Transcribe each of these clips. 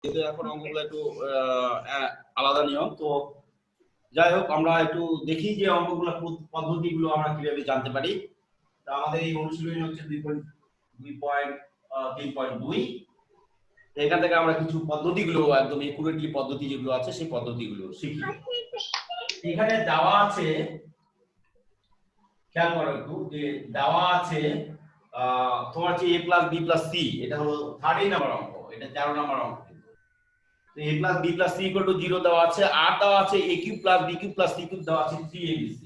কিন্তু এখন অঙ্কগুলো একটু আলাদা নিয়ম। তো যাই হোক, আমরা একটু দেখি যে অঙ্কগুলো পদ্ধতিগুলো আমরা কিভাবে জানতে পারি। তো আমাদের এই অনুশীলনী হচ্ছে 2.3.2। এখান থেকে আমরা কিছু পদ্ধতিগুলো একদম একুরেটলি পদ্ধতি যেগুলো আছে সেই পদ্ধতিগুলো শিখি। এখানে দেওয়া আছে, খেয়াল করো একটু, যে দেওয়া আছে তোমার যে a plus b plus c, এটা হলো 13 নাম্বার অঙ্ক, এটা 13 নাম্বার অঙ্ক। তো a plus b plus c equal to 0 দেওয়া আছে, আর দেওয়া আছে a cube plus b cube plus c cube দেওয়া আছে 3abc।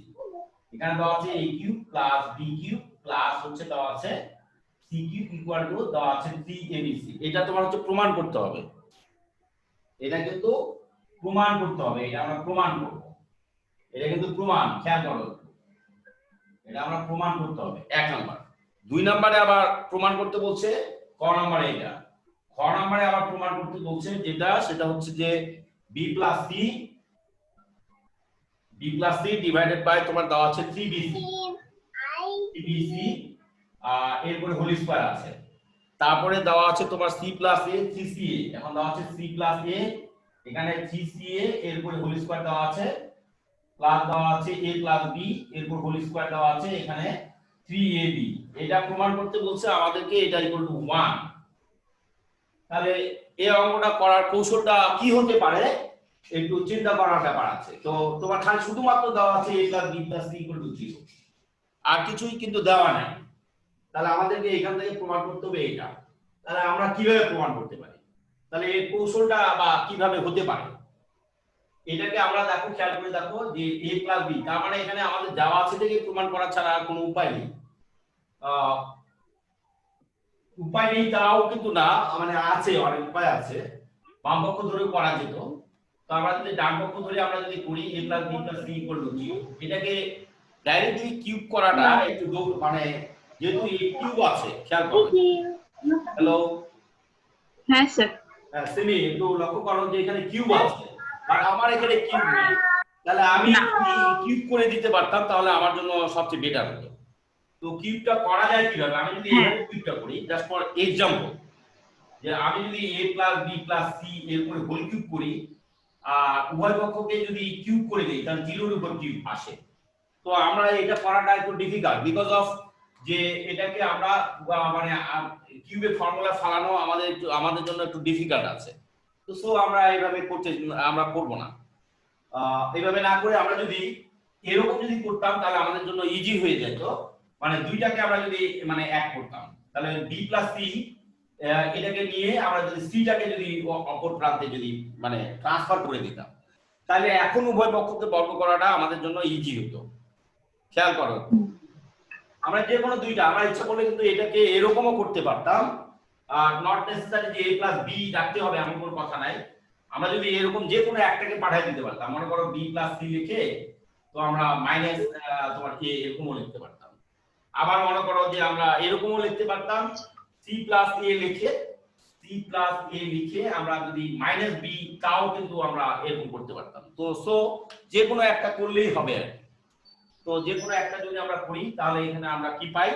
এখানে দেওয়া আছে a cube plus b cube plus হচ্ছে দেওয়া আছে c কিউব ইকুয়াল টু দেওয়া আছে 3abc। এটা তোমার হচ্ছে প্রমাণ করতে হবে, এটা কিন্তু প্রমাণ করতে হবে, এটা আমরা প্রমাণ করব, এটা কিন্তু প্রমাণ, খেয়াল করো, এটা আমরা প্রমাণ করতে হবে 1 নাম্বার। 2 নম্বরে আবার প্রমাণ করতে বলছে ক নম্বরে, এটা খ নম্বরে আবার প্রমাণ করতে বলছে যেটা, সেটা হচ্ছে যে b plus c divided by তোমার দেওয়া আছে 3bc, এরপরে হোল স্কয়ার আছে, তারপরে দেওয়া আছে তোমার c প্লাস a 3ca, এখন দেওয়া আছে c প্লাস a, এখানে 3ca এরপরে হোল স্কয়ার দেওয়া আছে, প্লাস দেওয়া আছে a প্লাস b এরপর হোল স্কয়ার দেওয়া আছে এখানে 3ab। এটা প্রমাণ করতে বলছে আমাদেরকে এটা ইকুয়াল টু 1। তাহলে এই অঙ্কটা করার কৌশলটা কি হতে পারে একটু চিন্তা করার ব্যাপার আছে। তো তোমার খালি শুধুমাত্র দেওয়া আছে a plus b plus c equal to 0, আর কিছুই কিন্তু দেওয়া নাই। তাহলে আমাদেরকে এখান থেকে প্রমাণ করতে হবে এটা। তাহলে আমরা কিভাবে প্রমাণ করতে পারি, তাহলে এই কৌশলটা বা কিভাবে হতে পারে, এটাকে আমরা দেখো, খেয়াল করে দেখো যে a প্লাস b, তার মানে এখানে আমাদের দেওয়া আছে থেকে প্রমাণ করা ছাড়া আর কোনো উপায় নেই। উপায় নেই তাও কিন্তু না, মানে আছে, অনেক উপায় আছে, বাম পক্ষ ধরে করা যেত। তো আমরা যদি ডান পক্ষ ধরে আমরা যদি করি a plus b plus c equal to 0, এটাকে ডাইরেক্টলি কিউব করাটা একটু মানে যেহেতু এই কিউব আছে, খেয়াল করো। হ্যালো, হ্যাঁ স্যার। হ্যাঁ সিমি, একটু লক্ষ্য করো যে এখানে কিউব আছে, আর আমার এখানে কিউব নেই। তাহলে আমি কিউব করে দিতে পারতাম, তাহলে আমার জন্য সবচেয়ে বেটার হতো। তো কিউবটা করা যায় কিভাবে, আমি যদি এইভাবে কিউবটা করি, জাস্ট ফর एग्जांपल, যে আমি যদি a plus b plus c এর উপরে হোল কিউব করি, আর উভয় পক্ষকে যদি কিউব করে দেই, তাহলে 0 এর উপর কিউব আসে। তো আমরা এটা করাটা একটু ডিফিকাল্ট বিকজ অফ যে এটাকে আমরা মানে কিউবের ফর্মুলা ফালানো আমাদের জন্য একটু ডিফিকাল্ট আছে। তো সো আমরা এইভাবে আমরা করব না। এইভাবে না করে আমরা যদি এরকম যদি করতাম, তাহলে আমাদের জন্য ইজি হয়ে যেত। মানে দুইটাকে আমরা যদি মানে এক করতাম, তাহলে b প্লাস c এটাকে নিয়ে আমরা যদি c টাকে যদি অপর প্রান্তে যদি মানে ট্রান্সফার করে দিতাম, তাহলে এখন উভয় পক্ষকে বর্গ করাটা আমাদের জন্য ইজি হতো। খেয়াল করো, আমরা যে কোনো দুইটা, আমরা ইচ্ছা করলে কিন্তু এটাকে এরকমও করতে পারতাম, আর নট নেসেসারি যে a প্লাস b রাখতে হবে এমন কোনো কথা নাই। আমরা যদি এরকম যে কোনো একটাকে পাঠিয়ে দিতে পারতাম, মনে করো b প্লাস c লিখে তো আমরা মাইনাস তোমার a এরকমও লিখতে পারতাম। আবার মনে করো যে আমরা এরকমও লিখতে পারতাম, c প্লাস a লিখে আমরা যদি মাইনাস b, তাও কিন্তু আমরা এরকম করতে পারতাম। তো সো যে কোনো একটা করলেই হবে। তো যে কোনো একটা যদি আমরা করি, তাহলে এখানে আমরা কি পাই,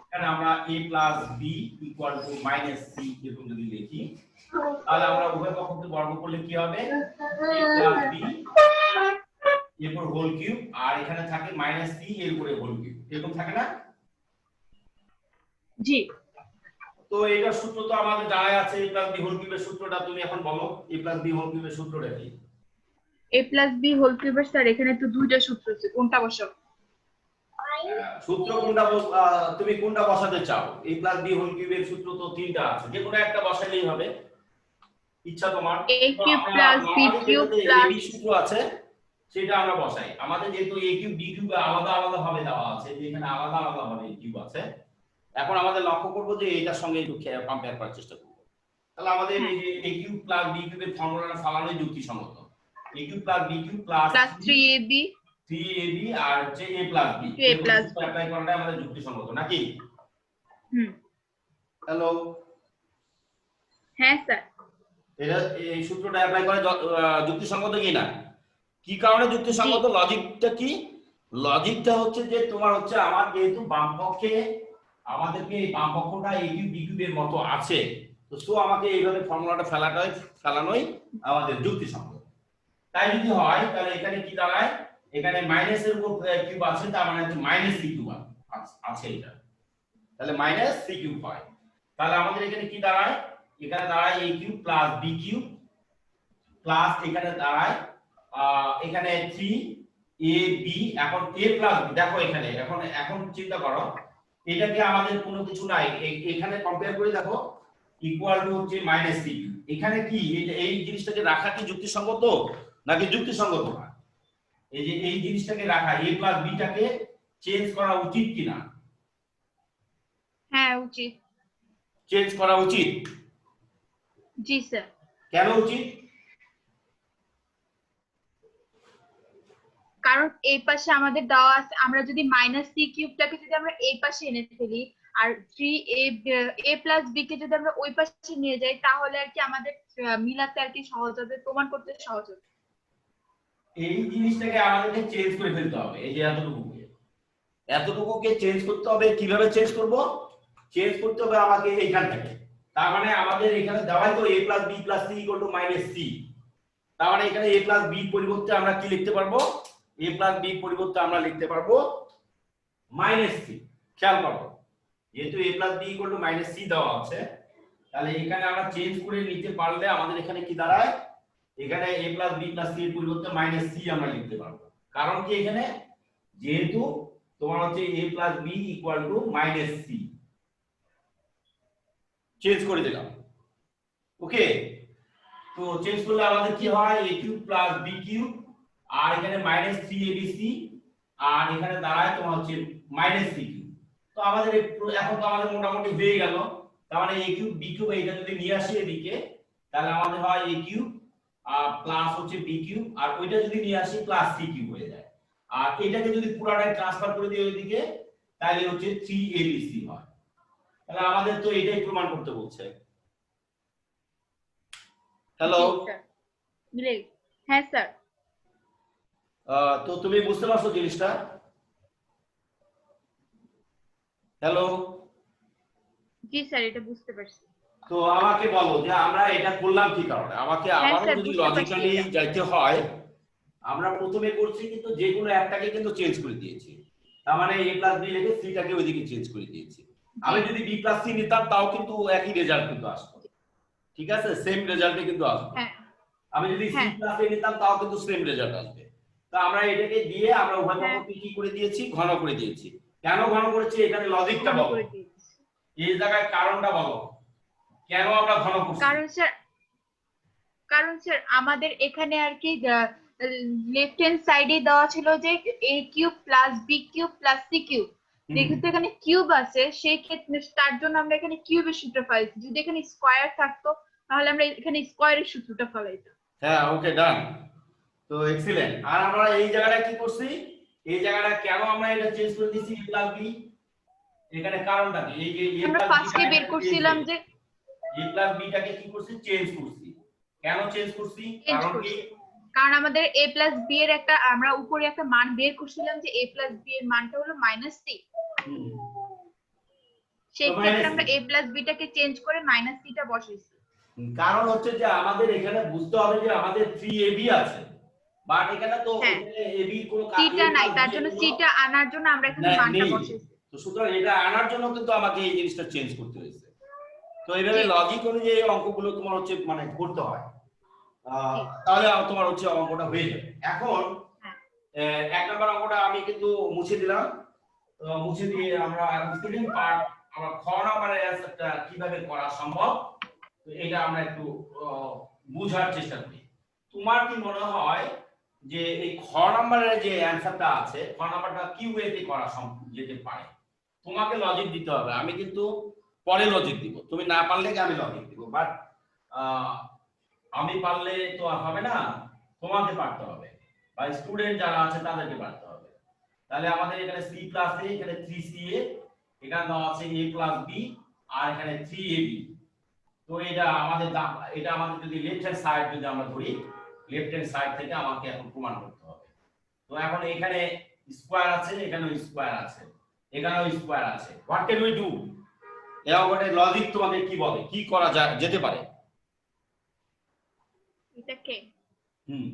এখানে আমরা a plus b equal to minus c এরকম যদি লিখি, তাহলে আমরা উভয় পক্ষকে বর্গ করলে কি হবে, a প্লাস b এরপর হোল কিউব, আর এখানে থাকে মাইনাস c এর উপরে হোল কিউব, এরকম থাকে না? জি। তো এটার সূত্র তো আমাদের জানা আছে, a প্লাস b হোল কিউবের সূত্রটা তুমি এখন বলো, a প্লাস b হোল কিউবের সূত্রটা কি? a প্লাস b হোল কিউবের স্যার এখানে তো দুইটা সূত্র আছে, কোনটা বসাবো? সূত্র কোনটা তুমি কোনটা বসাতে চাও? a প্লাস b হোল কিউবের সূত্র তো তিনটা আছে, যে কোনো একটা বসালেই হবে, ইচ্ছা তোমার। a cube plus b cube plus b সূত্র আছে, সেটা আমরা বসাই। আমাদের যেহেতু a কিউব b কিউব আলাদা আলাদা ভাবে দেওয়া আছে, যে এখানে আলাদা আলাদা ভাবে কিউব আছে, এখন আমাদের লক্ষ্য করব যে এটার সঙ্গে একটু কম্পেয়ার করার চেষ্টা করব। তাহলে আমাদের এই যে a কিউব প্লাস b কিউবের ফর্মুলাটা ফালানোই যুক্তিসঙ্গত। a cube plus b cube plus 3ab আর হচ্ছে a প্লাস b অ্যাপ্লাই করাটা আমাদের যুক্তিসঙ্গত নাকি? হ্যালো, হ্যাঁ স্যার। এটা এই সূত্রটা অ্যাপ্লাই করে যুক্তিসঙ্গত কি না? কি কারণে যুক্তিসঙ্গত? লজিকটা কি? লজিকটা হচ্ছে যে তোমার হচ্ছে আমার যেহেতু বাম পক্ষে আমাদেরকে এই বাম পক্ষটা a কিউব b কিউবের মতো আছে, তো সো আমাকে এইভাবে ফর্মুলাটা ফেলানোই আমাদের যুক্তিসঙ্গত। তাই যদি হয় তাহলে এখানে কি দাঁড়ায়, এখানে মাইনাসের উপর কিউব আছে, তার মানে হচ্ছে মাইনাস সি কিউব আছে এটা, তাহলে মাইনাস সি কিউব হয়। তাহলে আমাদের এখানে কি দাঁড়ায়, এখানে দাঁড়ায় a cube plus b cube plus এখানে দাঁড়ায় এখানে 3ab। এখন a প্লাস b দেখো এখানে এখন চিন্তা করো, এটাকে আমাদের কোনো কিছু নাই, এখানে কম্পেয়ার করে দেখো ইকুয়াল টু হচ্ছে মাইনাস সি কিউব। এখানে কি এই জিনিসটাকে রাখা কি যুক্তিসঙ্গত নাকি যুক্তিসঙ্গত না? এই যে এই জিনিসটাকে রাখা a প্লাস b টাকে চেঞ্জ করা উচিত কিনা? হ্যাঁ উচিত। চেঞ্জ করা উচিত। জি স্যার। কেন উচিত? কারণ এই পাশে আমাদের দেওয়া আছে, আমরা যদি মাইনাস সি কিউবটাকে যদি আমরা এই পাশে এনে ফেলি আর 3a প্লাস b কে যদি আমরা ওই পাশে নিয়ে যাই তাহলে আর কি আমাদের মিলাতে আর কি সহজ হবে, প্রমাণ করতে সহজ হবে। এই জিনিসটাকে আমাদেরকে চেঞ্জ করে ফেলতে হবে। এই যে এতটুকুকে চেঞ্জ করতে হবে। কিভাবে চেঞ্জ করব? চেঞ্জ করতে হবে আমাকে এইখান থেকে। তার মানে আমাদের এখানে দেওয়াই তো a plus b plus c equal to minus c। তার মানে এখানে a প্লাস b পরিবর্তে আমরা কি লিখতে পারবো? a প্লাস b পরিবর্তে আমরা লিখতে পারবো মাইনাস c। খেয়াল করো, যেহেতু a plus b equal to minus c দেওয়া আছে, তাহলে এখানে আমরা চেঞ্জ করে নিতে পারলে আমাদের এখানে কি দাঁড়ায়, এখানে a plus b plus c এর পরিবর্তে মাইনাস c আমরা লিখতে পারবো। কারণ কি, এখানে যেহেতু তোমার হচ্ছে a plus b equal to minus c, change করে দিলাম। ওকে, তো চেঞ্জ করলে আমাদের কি হয়, a cube plus b cube আর এখানে মাইনাস 3abc আর এখানে দাঁড়ায় তোমার হচ্ছে মাইনাস c কিউব। তো আমাদের এখন তো আমাদের মোটামুটি হয়ে গেল। তার মানে a কিউব b কিউব এটা যদি নিয়ে আসি এদিকে, তাহলে আমাদের হয় a কিউব প্লাস হচ্ছে b কিউব আর ওইটা যদি নিয়ে আসি প্লাস c কিউব হয়ে যায়। আর এটাকে যদি পুরোটাই ট্রান্সফার করে দিই ওইদিকে, তাহলে হচ্ছে 3abc হয়। তাহলে আমাদের তো এটাই প্রমাণ করতে বলছে। হ্যালো, হ্যাঁ স্যার। তো তুমি বুঝতে পারছো জিনিসটা? হ্যালো। জি স্যার, এটা বুঝতে পারছি। তো আমাকে বলো যে আমরা এটা করলাম কি কারণে, আমাকে আবারও যদি লজিক্যালি যাইতে হয়, আমরা প্রথমে করছি কিন্তু যে কোনো একটাকে কিন্তু চেঞ্জ করে দিয়েছি। তার মানে a প্লাস b লিখে c টাকে ওইদিকে চেঞ্জ করে দিয়েছি। আমি যদি b প্লাস c নিতাম তাও কিন্তু একই রেজাল্ট কিন্তু আসতো, ঠিক আছে, সেম রেজাল্টই কিন্তু আসবে। আমি যদি c প্লাস a নিতাম তাও কিন্তু সেম রেজাল্ট আসবে। তো আমরা এটাকে দিয়ে আমরা উভয় পক্ষকে কি করে দিয়েছি, ঘন করে দিয়েছি। কেন ঘন করেছি, এখানে লজিকটা বলো, এই জায়গায় কারণটা বলো কেন আমরা ঘন করছি। কারণ স্যার আমাদের এখানে আর কি লেফট হ্যান্ড সাইডে দেওয়া ছিল যে a cube plus b cube plus c cube, যেহেতু এখানে কিউব আছে সেই ক্ষেত্রে তার জন্য আমরা এখানে কিউবের সূত্র ফেলাইছি। যদি এখানে স্কয়ার থাকতো তাহলে আমরা এখানে স্কয়ারের সূত্রটা ফেলাইতাম। হ্যাঁ, ওকে, ডান। তো এক্সিলেন্ট। আর আমরা এই জায়গাটা কি করছি, এই জায়গাটা কেন আমরা এটা চেঞ্জ করে দিয়েছি a প্লাস b, এখানে কারণটা কি, এই যে আমরা ফার্স্টে বের করছিলাম যে a প্লাস b টাকে কি করছি, চেঞ্জ করছি। কেন চেঞ্জ করছি, কারণ কি, কারণ আমাদের a প্লাস b এর একটা আমরা উপরে একটা মান বের করছিলাম যে a প্লাস b এর মানটা হলো মাইনাস c। সেই ক্ষেত্রে আমরা a প্লাস b টাকে চেঞ্জ করে মাইনাস c টা বসাইছি। কারণ হচ্ছে যে আমাদের এখানে বুঝতে হবে যে আমাদের 3ab আছে, বাট এখানে তো ab এর কোনো c টা নাই, তার জন্য c টা আনার জন্য আমরা এখানে মানটা বসাইছি। তো সুতরাং এটা আনার জন্য কিন্তু আমাকে এই জিনিসটা চেঞ্জ করতে হয়েছে। তো এইভাবে লজিক অনুযায়ী এই অঙ্কগুলো তোমার হচ্ছে মানে করতে হয়, তাহলে তোমার হচ্ছে অঙ্কটা হয়ে যাবে। এখন এক নাম্বার অঙ্কটা আমি কিন্তু মুছে দিলাম। তো মুছে দিয়ে আমরা স্টুডেন্ট পার্ট আমরা খ নাম্বারের অ্যানসারটা কিভাবে করা সম্ভব, তো এটা আমরা একটু বোঝার চেষ্টা করি। তোমার কি মনে হয় যে এই খ নাম্বারের যে অ্যানসারটা আছে, খ নাম্বারটা কি ওয়েতে করা যেতে পারে? তোমাকে লজিক দিতে হবে, আমি কিন্তু পরে লজিক দিব। তুমি না পারলে কি আমি লজিক দিব, বাট আমি পারলে তো আর হবে না, তোমাকে পারতে হবে বা স্টুডেন্ট যারা আছে তাদেরকে পারতে হবে। তাহলে আমাদের এখানে c প্লাস a, এখানে 3ca, এখানে দেওয়া আছে a প্লাস b আর এখানে 3ab। তো এটা আমাদের যদি লেফট হ্যান্ড সাইড যদি আমরা ধরি, লেফট হ্যান্ড সাইড থেকে আমাকে এখন প্রমাণ করতে হবে। তো এখন এখানে স্কয়ার আছে, এখানেও স্কয়ার আছে, এখানেও স্কয়ার আছে। What can we do? এই অঙ্কটার লজিক তোমাকে কি বলে, কি করা যেতে পারে? এটাকে হুম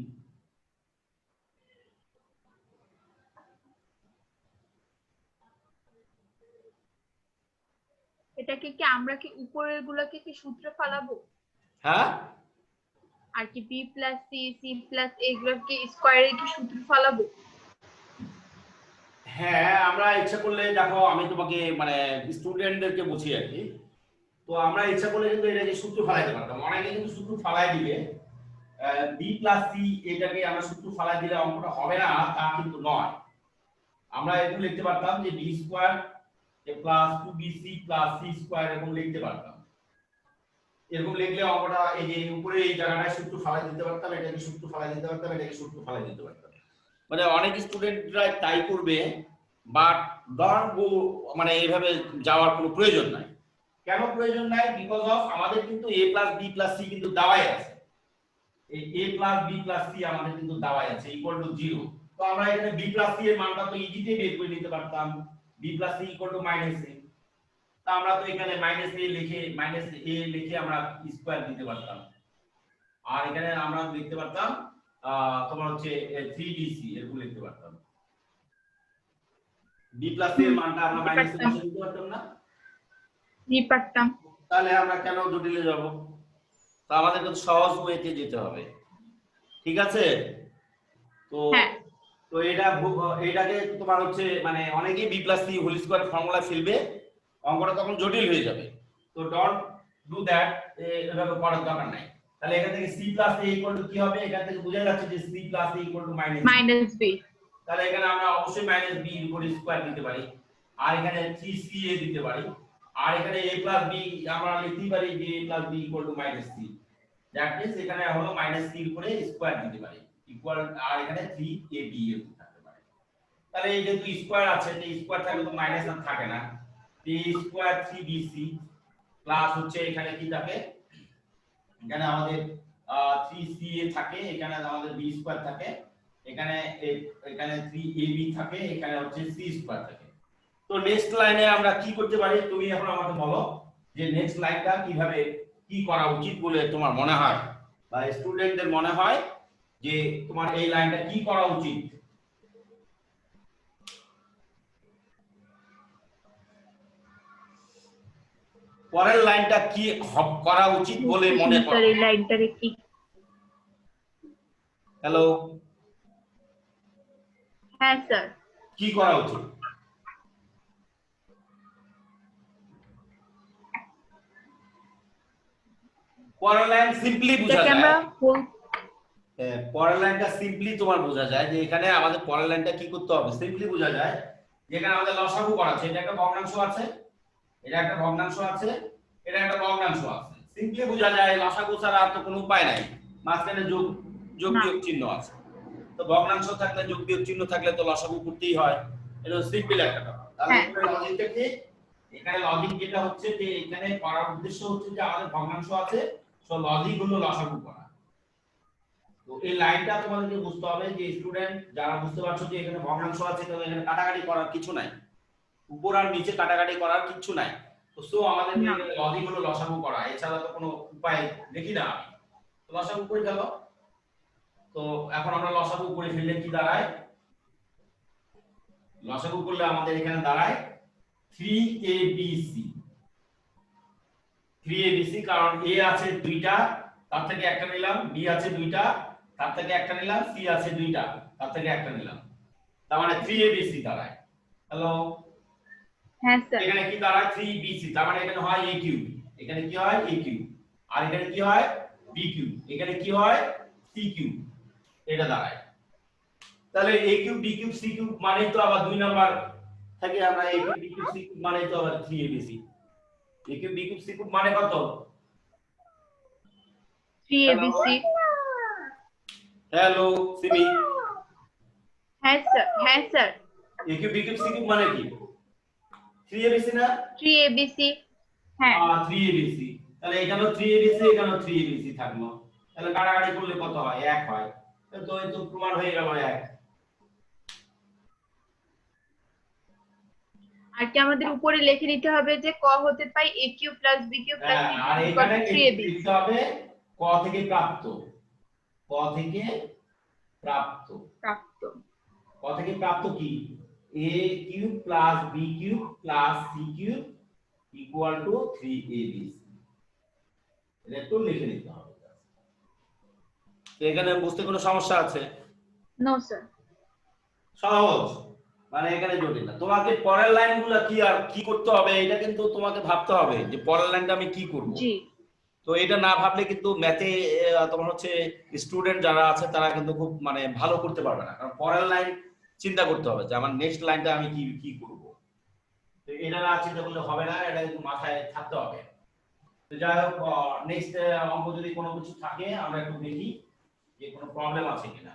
এটাকে কি আমরা কি উপরের গুলাকে কি সূত্রে ফেলাবো, হ্যাঁ আর কি B plus C C plus এগুলোকে স্কোয়ারে কি সূত্রে ফেলাবো? হ্যাঁ, আমরা ইচ্ছা করলে দেখো, আমি তোমাকে মানে স্টুডেন্টদেরকে বুঝি আর কি। তো আমরা ইচ্ছা করলে কিন্তু এটাকে সূত্র ফালাইতে পারতাম, অনেকে কিন্তু সূত্র ফালাই দিবে। বি প্লাস সি এটাকে আমরা সূত্র ফালাই দিলে অঙ্কটা হবে না তা কিন্তু নয়। আমরা এরকম লিখতে পারতাম যে B square plus 2bc plus C square এরকম লিখতে পারতাম। এরকম লিখলে অঙ্কটা এই যে উপরে এই জায়গাটায় সূত্র ফালাই দিতে পারতাম, এটাকে সূত্র ফালাই দিতে পারতাম, এটাকে সূত্র ফালাই দিতে পারতাম। মানে অনেক স্টুডেন্টরা তাই করবে, বাট ডোন্ট গো, মানে এইভাবে যাওয়ার কোনো প্রয়োজন নাই। কেন প্রয়োজন নাই? বিকজ অফ আমাদের কিন্তু a plus b plus c কিন্তু দেওয়াই আছে। এই a plus b plus c আমাদের কিন্তু দেওয়াই আছে ইকুয়াল টু 0। তো আমরা এখানে b প্লাস c এর মানটা তো ইজিতে বের করে নিতে পারতাম, b plus c equal to minus a। তা আমরা তো এখানে মাইনাস a লিখে আমরা স্কয়ার দিতে পারতাম। আর এখানে আমরা লিখতে পারতাম তোমার হচ্ছে 3bc এরকম লিখতে পারতাম। b প্লাস c এর মানটা আমরা মাইনাস এ বসে দিতে পারতাম না? জি পারতাম। তাহলে আমরা কেন জটিলে যাব? তো আমাদের কিন্তু সহজ ওয়েতে যেতে হবে, ঠিক আছে? তো হ্যাঁ তো এটাকে তোমার হচ্ছে মানে অনেকেই B plus C whole square formula ফেলবে, অঙ্কটা তখন জটিল হয়ে যাবে। তো ডোন্ট ডু দ্যাট, এভাবে করার দরকার নাই। তাহলে এখান থেকে C plus A equal to কি হবে? এখান থেকে বোঝা যাচ্ছে যে C plus A equal to minus B. তাহলে এখানে আমরা অবশ্যই মাইনাস বি এর উপর স্কয়ার দিতে পারি, আর এখানে 3ca দিতে পারি, আর এখানে a প্লাস b আমরা লিখতে পারি যে a plus b equal to minus c। That means এখানে হলো মাইনাস c এর উপরে স্কয়ার দিতে পারি ইকুয়াল, আর এখানে 3ab এর থাকতে পারে। তাহলে এই যেহেতু স্কয়ার আছে, এই স্কয়ার থাকলে তো মাইনাস আর থাকে না। a স্কয়ার 3bc প্লাস হচ্ছে এখানে কি থাকে, এখানে আমাদের 3ca থাকে, এখানে আমাদের b স্কয়ার থাকে, এখানে এখানে 3ab থাকে, এখানে হচ্ছে c স্কয়ার থাকে। তো নেক্সট লাইনে আমরা কি করতে পারি, তুমি এখন আমাকে বলো যে নেক্সট লাইনটা কিভাবে কি করা উচিত বলে তোমার মনে হয়, বা স্টুডেন্টদের মনে হয় যে তোমার এই লাইনটা কি করা উচিত? পরের লাইনটা কি করা উচিত বলে মনে স্যার করো? এই লাইনটারে কি? হ্যালো, হ্যাঁ স্যার। কি করা উচিত? পরের লাইন সিম্পলি বোঝা এটাকে যায়, আমরা হোল পরের লাইনটা সিম্পলি তোমার বোঝা যায় যে এখানে আমাদের পরের লাইনটা কি করতে হবে, সিম্পলি বোঝা যায় যেখানে আমাদের লসাগু করা আছে, এটা একটা ভগ্নাংশ আছে, এটা একটা ভগ্নাংশ আছে, এটা একটা ভগ্নাংশ আছে। সিম্পলি বোঝা যায়, লসাগু ছাড়া আর তো কোনো উপায় নাই, মাঝখানে যোগ যোগ না। বিয়োগ চিহ্ন আছে। তো ভগ্নাংশ থাকলে যোগ বিয়োগ চিহ্ন থাকলে তো লসাগু করতেই হয়, এটা সিম্পল একটা ব্যাপার। তাহলে হ্যাঁ এখানে লজিকটা কি? এখানে লজিক যেটা হচ্ছে যে এখানে করার উদ্দেশ্য হচ্ছে যে আমাদের ভগ্নাংশ আছে, সো লজিক হলো লসাগু করা। তো এই লাইনটা তোমাদেরকে বুঝতে হবে যে স্টুডেন্ট যারা বুঝতে পারছো যে এখানে ভগ্নাংশ আছে, তাহলে এখানে কাটাকাটি করার কিছু নাই, উপর আর নিচে কাটাকাটি করার কিছু নাই। তো সো আমাদের না। লজিক হলো লসাগু করা, এছাড়া তো কোনো উপায় দেখি না আমি। তো লসাগু করে গেল। তো এখন আমরা লসাগু করে ফেললে কি দাঁড়ায়? লসাগু করলে আমাদের এখানে দাঁড়ায় 3abc। 3abc কারণ a আছে দুইটা, তার থেকে একটা নিলাম, b আছে দুইটা, তার থেকে একটা নিলাম, c আছে দুইটা, তার থেকে একটা নিলাম, তার মানে 3abc দাঁড়ায়। হ্যালো, হ্যাঁ স্যার। এখানে কি দাঁড়ায়? 3bc, তার মানে এখানে হয় a কিউব, এখানে কি হয় a কিউব, আর এখানে কি হয় b কিউব, এখানে কি হয় c কিউব, এটা দাঁড়ায়। তাহলে a cube b cube c cube মানে তো আবার দুই নাম্বার থাকে, আমরা a cube b cube c cube মানে তো আবার 3abc। a cube b cube c cube মানে কত? 3abc। হ্যালো সিমি, হ্যাঁ স্যার। হ্যাঁ sir. a cube b cube c cube মানে কি? 3abc না? 3abc। হ্যাঁ 3abc, তাহলে এখানেও 3abc, এখানেও 3abc থাকলো। তাহলে কাটাকাটি করলে কত হয়? 1 হয়। তো এই তো প্রমাণ হয়ে গেল 1। আর কি আমাদের উপরে লিখে নিতে হবে যে ক হতে পাই a cube plus b cube plus c আর কিউব এখানে 3ab লিখতে হবে ক থেকে প্রাপ্ত, ক থেকে প্রাপ্ত, প্রাপ্ত। ক থেকে প্রাপ্ত কি a cube plus b cube plus c cube equal two 3ab। এটা একটু লিখে নিতে হবে। তো এখানে বুঝতে কোনো সমস্যা আছে? No sir. সহজ, মানে এখানে জটিল না। তোমাকে পরের লাইনগুলো কি আর কি করতে হবে এটা কিন্তু তোমাকে ভাবতে হবে যে পরের লাইনটা আমি কি করব। জি। তো এটা না ভাবলে কিন্তু ম্যাথে তোমার হচ্ছে স্টুডেন্ট যারা আছে তারা কিন্তু খুব মানে ভালো করতে পারবে না, কারণ পরের লাইন চিন্তা করতে হবে যে আমার নেক্সট লাইনটা আমি কি কি করব। তো এটা না চিন্তা করলে হবে না, এটা কিন্তু মাথায় থাকতে হবে। তো যাই হোক, নেক্সট অঙ্ক যদি কোনো কিছু থাকে আমরা একটু দেখি যে কোনো প্রবলেম আছে কিনা।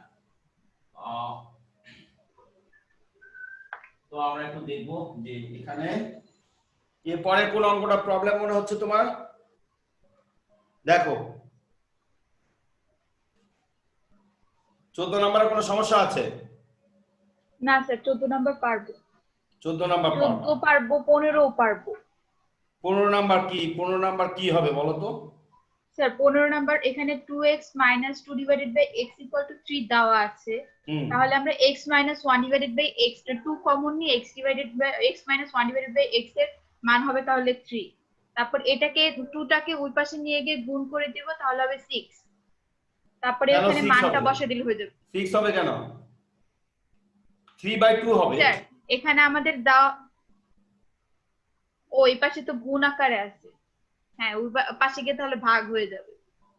তো আমরা একটু দেখব যে এখানে এরপরে কোন অঙ্কটা প্রবলেম মনে হচ্ছে তোমার। দেখো 14 নম্বরে কোনো সমস্যা আছে? না স্যার 14 নাম্বার পারবো। 14 নাম্বার 14 পারবো, 15ও পারবো। 15 নাম্বার কি, 15 নাম্বার কি হবে বলো তো? স্যার 15 নাম্বার এখানে 2x 2 ডিভাইডেড বাই x 3 দেওয়া আছে। তাহলে আমরা x 1 ডিভাইডেড বাই x এর 2 কমন নিয়ে x divided by x 1 divided by x এর মান হবে তাহলে 3। তারপর এটাকে 2টাকে ওই পাশে নিয়ে গিয়ে গুণ করে দেব, তাহলে হবে 6। তারপরে এখানে মানটা বসা দিলে হয়ে যাবে। 6 হবে কেন? 3/2 হবে স্যার এখানে আমাদের দাও ওই পাশে তো গুণ আকারে আছে। হ্যাঁ ওই পাশে গিয়ে তাহলে ভাগ হয়ে যাবে।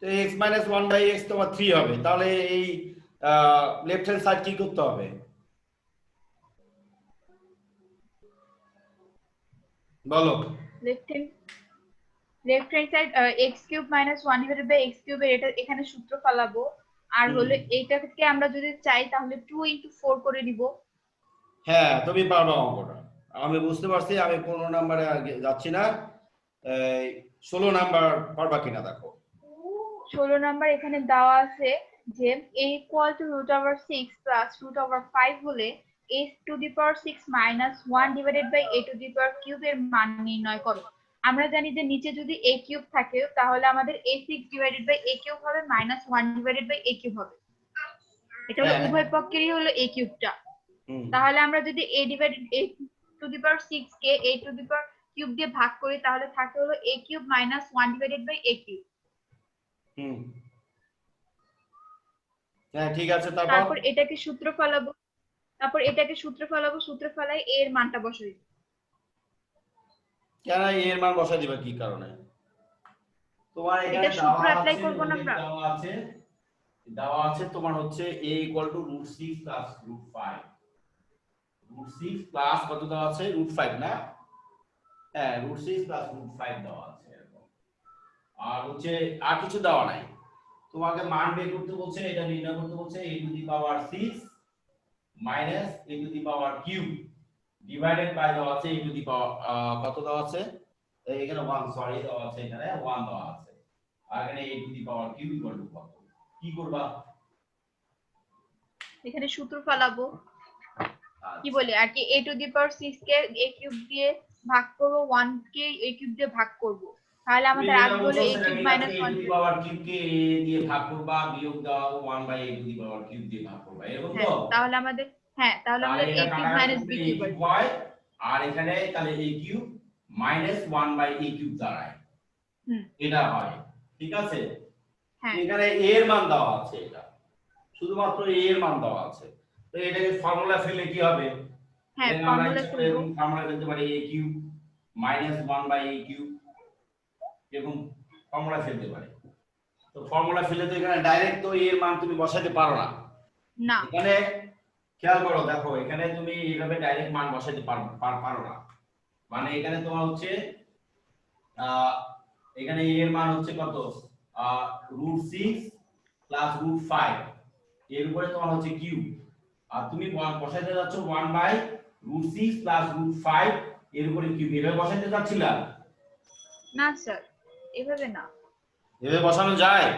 তো x - 1/x তোমার 3 হবে, তাহলে এই লেফট হ্যান্ড সাইড কি করতে হবে বলো? Left hand side x cube minus 1 divided by x cube এটা এখানে সূত্র ফলাবো। আর হলো এইটাকে আমরা যদি চাই তাহলে 2 into 4 করে নিব। হ্যাঁ তুমি পারবা অঙ্কটা, আমি বুঝতে পারছি। আমি 15 নম্বরে যাচ্ছি না, 16 নাম্বার পারবা কিনা দেখো। 16 নাম্বার এখানে দেওয়া আছে যে a equal to √6 plus √5 হলে a to the power 6 minus 1 divided by a to the power cube এর মান নির্ণয় করো। আমরা জানি যে নিচে যদি a কিউব থাকে তাহলে আমাদের a6 divided by a cube হবে minus 1 divided by a cube হবে। এটা হলো উভয় পক্ষেরই হলো a কিউবটা। তাহলে আমরা যদি a divided a to the power 6 K a to the power cube দিয়ে ভাগ করি তাহলে থাকে হলো a cube minus 1 divided by a cube. হ্যাঁ ঠিক আছে। তারপর এটাকে সূত্র ফলাবো, সূত্র ফলাই a এর মানটা বসাই। কেন এর মান বসাই দিবা কি কারণে? তোমার এখানে সূত্র অ্যাপ্লাই করব না আমরা। দেওয়া আছে তোমার হচ্ছে a = √6 + √5। √6 প্লাস কত দেওয়া আছে? √5 না? হ্যাঁ √6 + √5 দেওয়া আছে এরকম। আর হচ্ছে আর কিছু দেওয়া নাই, তোমাকে মান বের করতে বলছে, এটা নির্ণয় করতে বলছে a to the power 6 minus a to the power cube divided by দেওয়া আছে a to the power কত দেওয়া আছে এখানে 1, সরি দেওয়া আছে এখানে 1 দেওয়া আছে। আর এখানে a to the power cube = কত? কি করবা? এখানে সূত্র ফলাবো। কি বলে আর কি a to the power 6 K a cube দিয়ে ভাগ করব, 1 কে a কিউব দিয়ে ভাগ করব, তাহলে আমাদের আগে হলো a cube minus 1 a to the power cube K a দিয়ে ভাগ করবা, বিয়োগ দাও 1/a to the power cube দিয়ে ভাগ করবা, এরকম তো? তাহলে আমাদের তাহলে আমাদের a cube minus b cube হয়। আর এখানে তাহলে a cube minus 1/a cube দাঁড়ায়, এটা হয়। ঠিক আছে? এখানে a এর মান দেওয়া আছে, এটা শুধুমাত্র a এর মান দেওয়া আছে। তো এটাকে ফর্মুলা ফেলে কি হবে? হ্যাঁ ফর্মুলা ফেলতে পারি a cube minus 1/a cube, এরকম ফর্মুলা ফেলতে পারি। তো ফর্মুলা ফেলে তো এখানে ডাইরেক্ট তো a এর মান তুমি বসাতে পারো না। এখানে খেয়াল করো, দেখো এখানে তুমি এইভাবে ডাইরেক্ট মান বসাতে পারো না। মানে এখানে তোমার হচ্ছে এখানে a এর মান হচ্ছে কত? √6 + √5, এর উপরে তোমার হচ্ছে কিউব, আর তুমি বসাতে যাচ্ছ 1/√6 + √5 এর উপরে কিউব। এভাবে বসাতে যাচ্ছিলা? না স্যার এভাবে না। এভাবে বসানো যায়?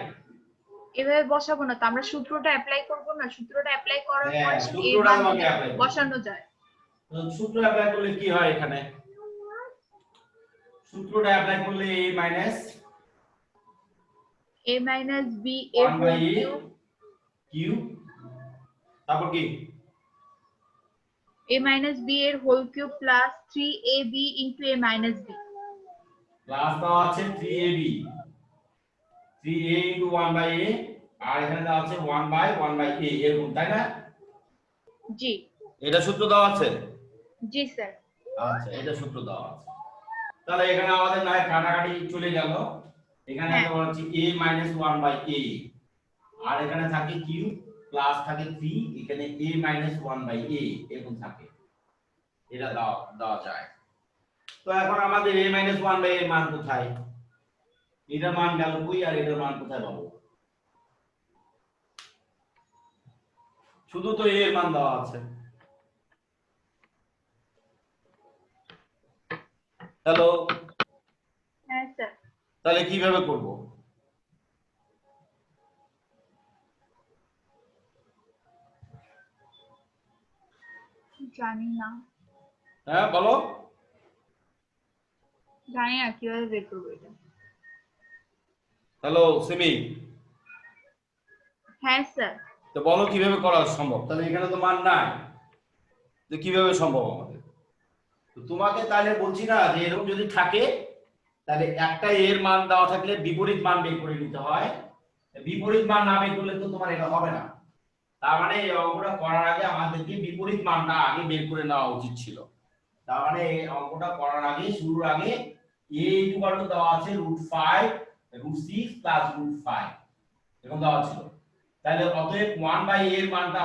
এভাবে বসাবো না তো, আমরা সূত্রটা অ্যাপ্লাই করব না। সূত্রটা অ্যাপ্লাই করার পরে সূত্রটা আমাকে অ্যাপ্লাই বসানো যায়। তো তো সূত্র অ্যাপ্লাই করলে কি হয় এখানে? সূত্রটা অ্যাপ্লাই করলে a minus a minus b এর 1 whole by a cube cube, তারপর কি a minus b এর whole cube plus 3ab into a minus b। Plus দেওয়া আছে 3ab 3a into 1 by a, আর এখানে দেওয়া আছে 1 বাই a এরকম, তাই না? জি এটা সূত্র দেওয়া আছে। জি স্যার। আচ্ছা, এটা সূত্র দেওয়া আছে। তাহলে এখানে আমাদের না কাটাকাটি চলে গেল। এখানে হ্যাঁ। আমরা বলছি a minus 1 বাই a, আর এখানে থাকে q প্লাস থাকে 3, এখানে a minus 1 বাই a এরকম থাকে। এটা দেওয়া যায়। তো এখন আমাদের a minus 1 বাই a এর মান কোথায়? এটার মান গেল কই, আর এটার মান কোথায় পাবো? শুধু তো a এর মান দেওয়া আছে। হ্যালো, হ্যাঁ স্যার। তাহলে কিভাবে করব? জানি না হ্যাঁ বলো। কিভাবে বের করবো এটা। হ্যালো সিমি, হ্যাঁ স্যার। তো বলো কিভাবে করা সম্ভব? তাহলে এখানে তো মান নাই, তো কিভাবে সম্ভব আমাদের? তো তোমাকে তাহলে বলছি না যে এরকম যদি থাকে তাহলে একটা এর মান দেওয়া থাকলে বিপরীত মান বের করে নিতে হয়। বিপরীত মান না বের করলে তো তোমার এটা হবে না। তার মানে এই অঙ্কটা করার আগে আমাদেরকে বিপরীত মানটা আগে বের করে নেওয়া উচিত ছিল। তার মানে এই অঙ্কটা করার আগে, শুরুর আগে a ইকুয়াল টু দেওয়া আছে √5 √6 প্লাস √5 এরকম দেওয়া ছিল। তাহলে অতএব 1 বাই a এর মানটা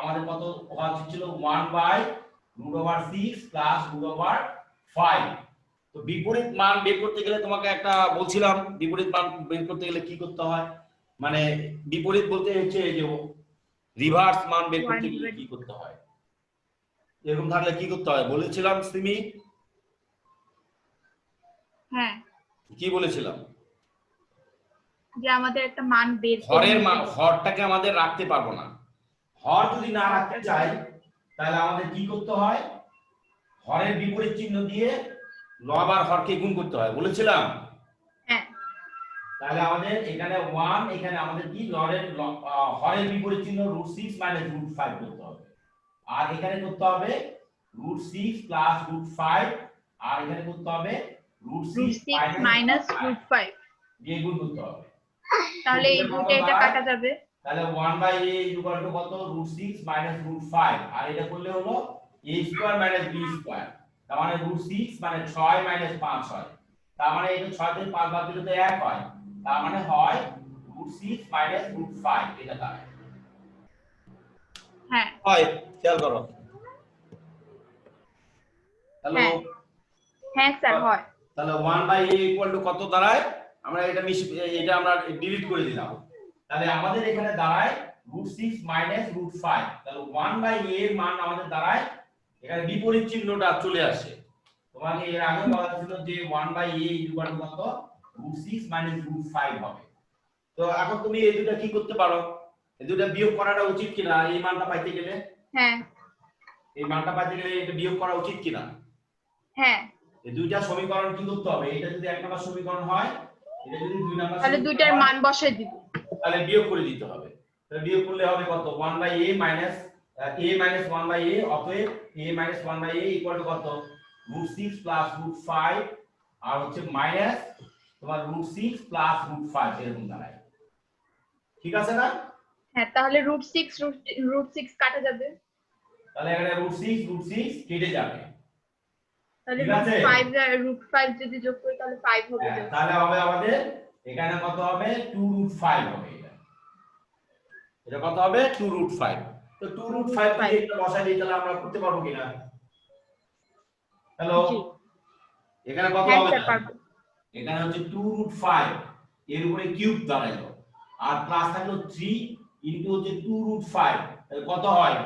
আমাদের কত হওয়া উচিত ছিল? 1 বাই √6 প্লাস √5। তো বিপরীত মান বের করতে গেলে তোমাকে একটা বলছিলাম, বিপরীত মান বের করতে গেলে কি করতে হয়, মানে বিপরীত বলতে হচ্ছে যে রিভার্স মান বের করতে গেলে কি করতে হয়, এরকম থাকলে কি করতে হয় বলেছিলাম সিমি? হ্যাঁ, কি বলেছিলাম? যে আমাদের একটা মান বের করে হরের নিতে হবে। হরটাকে আমাদের রাখতে পারবো না। হর যদি না রাখতে চাই তাহলে আমাদের কি করতে হয়? হরের বিপরীত চিহ্ন দিয়ে লব আর হরকে গুণ করতে হয়, বলেছিলাম। হ্যাঁ। তাহলে আমাদের এখানে 1, এখানে আমাদের কি হরের বিপরীত চিহ্ন √6 মাইনাস √5 করতে হবে, আর এখানে করতে হবে √6 প্লাস √5, আর এখানে করতে হবে √6 মাইনাস √5 √5 দিয়ে গুণ করতে হবে। তাহলে এই দুটো এটা কাটা যাবে। তাহলে 1 বাই a ইকুয়াল টু কত? √6 মাইনাস √5, আর এটা করলে হলো a square minus b square. তার মানে √6 মানে 6 মাইনাস 5 হয়। তার মানে এটা 6 থেকে 5 বাদ দিলে তো 1 হয়। তার মানে হয় √6 মাইনাস √5, এটা দাঁড়ায়। হ্যাঁ হয়, খেয়াল করো। হ্যালো, হ্যাঁ হ্যাঁ স্যার হয়। তাহলে 1 বাই a ইকুয়াল টু কত দাঁড়ায়? আমরা এটা আমরা ডিলিট করে দিলাম। তাহলে আমাদের এখানে দাঁড়ায় √6 মাইনাস √5। তাহলে 1 বাই a এর মান আমাদের দাঁড়ায়, এখানে বিপরীত চিহ্নটা চলে আসে। তোমাকে এর আগে বলা ছিল যে 1 বাই a ইকুয়াল টু কত? √6 মাইনাস √5 হবে। তো এখন তুমি এই দুটো কি করতে পারো? এই দুটো বিয়োগ করাটা উচিত কিনা এই মানটা পাইতে গেলে? হ্যাঁ এই মানটা পাইতে গেলে এটা বিয়োগ করা উচিত কিনা? হ্যাঁ। এই দুইটা সমীকরণ কি করতে হবে? এটা যদি 1 নম্বর সমীকরণ হয়, এটা যদি 2 নম্বর তাহলে সমীকরণ দুইটার হয়, মান বসাই দিব। তাহলে বিয়োগ করে দিতে হবে। তাহলে বিয়োগ করলে হবে কত? 1 by a minus a minus 1 by a, অতএব a minus 1 by a equal to কত? √6 প্লাস √5, আর হচ্ছে মাইনাস তোমার √6 প্লাস √5 এরকম দাঁড়ায়। ঠিক আছে না? হ্যাঁ, তাহলে √6 কাটা যাবে। তাহলে এখানে √6 কেটে যাবে। তাহলে ঠিক আছে? √5 যদি যোগ করি তাহলে 5 হবে। হ্যাঁ, তাহলে হবে আমাদের এখানে কত হবে? 2√5 হবে। এটা কত হবে? 2√5। তো 2√5 দিয়ে এটা বসাই দিই, তাহলে আমরা করতে পারবো কিনা? হ্যালো, জি এখানে কত হ্যাঁ হবে? স্যার পারবো। এখানে হচ্ছে 2√5 এর উপরে কিউব দাঁড়াইলো, আর প্লাস থাকলো 3 ইনটু হচ্ছে 2√5, তাহলে কত হয়?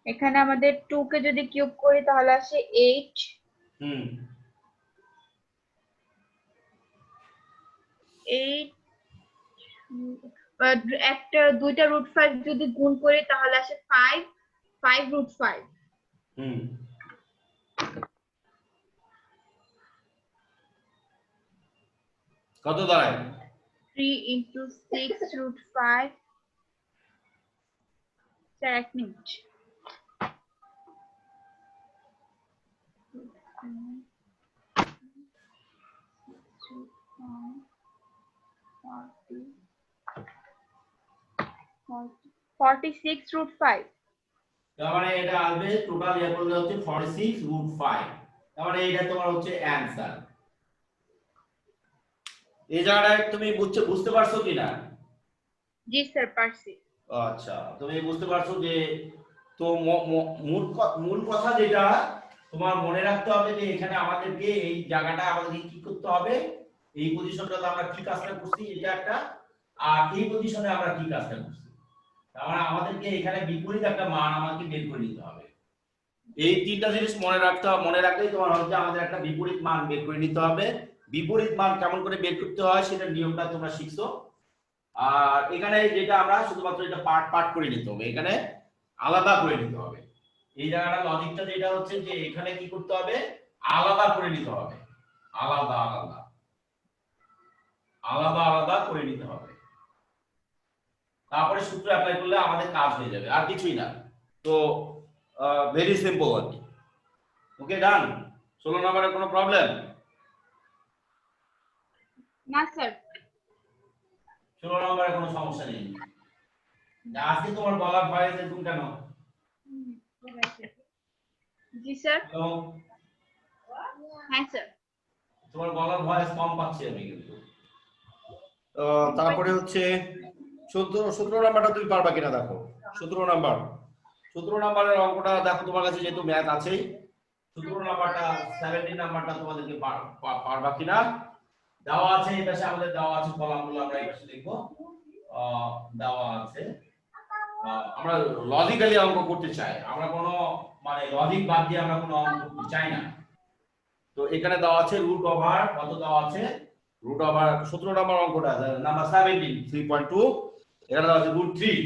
এখানে আমাদের 2 কে যদি কিউব করি তাহলে আসে 8। হুম 8 একটা দুইটা √5 যদি গুণ করি তাহলে আসে 5, 5 root 5. হুম কত দাঁড়ায়? 3 into 6 root 5. Sir, 1 minute. 46 root 5. তার মানে এটা আসবে টোটাল ইয়া করলে হচ্ছে 46 রুট 5। তার মানে এটা তোমার হচ্ছে অ্যানসার। এই জায়গাটায় তুমি বুঝতে পারছো কিনা? জি স্যার, পারছি। আচ্ছা, তুমি বুঝতে পারছো যে তো মূল কথা যেটা তোমার মনে রাখতে হবে যে এখানে আমাদেরকে এই জায়গাটা আমাদেরকে কি করতে হবে, এই পজিশনটাতে আমরা কি কাজটা করছি এটা একটা, আর এই পজিশনে আমরা কি কাজটা করছি। তার মানে আমাদেরকে এখানে বিপরীত একটা মান আমাকে বের করে নিতে হবে। এই তিনটা জিনিস মনে রাখতে হবে, মনে রাখলেই তোমার হচ্ছে আমাদের একটা বিপরীত মান বের করে নিতে হবে। বিপরীত মান কেমন করে বের করতে হয় সেটা নিয়মটা তোমরা শিখছো। আর এখানে যেটা আমরা শুধুমাত্র এটা পার্ট পার্ট করে নিতে হবে, এখানে আলাদা করে নিতে হবে। এই জায়গাটা লজিকটা যেটা হচ্ছে যে এখানে কি করতে হবে, আলাদা করে নিতে হবে, আলাদা আলাদা আলাদা আলাদা করে নিতে হবে। তারপরে সূত্র অ্যাপ্লাই করলে আমাদের কাজ হয়ে যাবে, আর কিছুই না। তো ভেরি সিম্পল আর কি। ওকে, ডান। 16 নম্বরে কোনো প্রবলেম? না স্যার। 16 নম্বরে কোনো সমস্যা নেই। আজকে তোমার গলার ভয়েস এরকম কেন? জি স্যার। হ্যালো, হ্যাঁ স্যার। তোমার গলার ভয়েস কম পাচ্ছি আমি কিন্তু। তারপরে হচ্ছে 17 নাম্বারটা তুমি পারবা কিনা দেখো। 17 নাম্বার, 17 নাম্বারের অঙ্কটা দেখো তোমার কাছে যেহেতু ম্যাথ আছেই। 17 নাম্বারটা 17 নাম্বারটা তোমাদেরকে পারবা কিনা দেওয়া আছে। এই পাশে আমাদের দেওয়া আছে কলামগুলো, আমরা এই পাশে লিখবো। দেওয়া আছে, আমরা লজিক্যালি অঙ্ক করতে চাই, আমরা কোনো মানে লজিক বাদ দিয়ে আমরা কোনো অঙ্ক করতে চাই না। তো এখানে দেওয়া আছে রুট ওভার কত দেওয়া আছে, রুট ওভার 17 নম্বর অঙ্কটা নাম্বার 17 3.2, এখানে দেওয়া আছে রুট 3,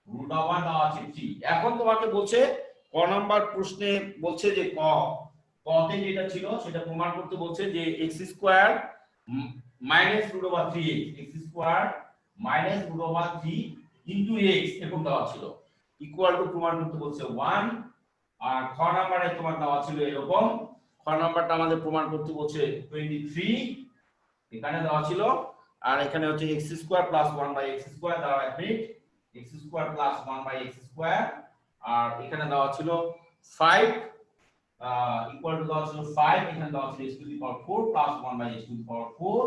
রুট ওভার দেওয়া আছে 3। এখন তোমাকে বলছে ক নাম্বার প্রশ্নে বলছে যে কতে যেটা ছিল সেটা প্রমাণ করতে বলছে যে x square minus root over 3x, x square minus root over 3 into x এরকম দেওয়া ছিল, ইকুয়াল টু প্রমাণ করতে বলছে 1। আর খ নাম্বারে তোমার দেওয়া ছিল এরকম, খ নাম্বারটা আমাদের প্রমাণ করতে বলছে 23 এখানে দেওয়া ছিল। আর এখানে হচ্ছে x square plus 1 by x square দেওয়া আছে, x square plus 1 by x square. আর এখানে দেওয়া ছিল 5 ইকুয়াল টু দেওয়া ছিল 5, এখানে দেওয়া ছিল x to the power 4 plus 1 by x to the power 4।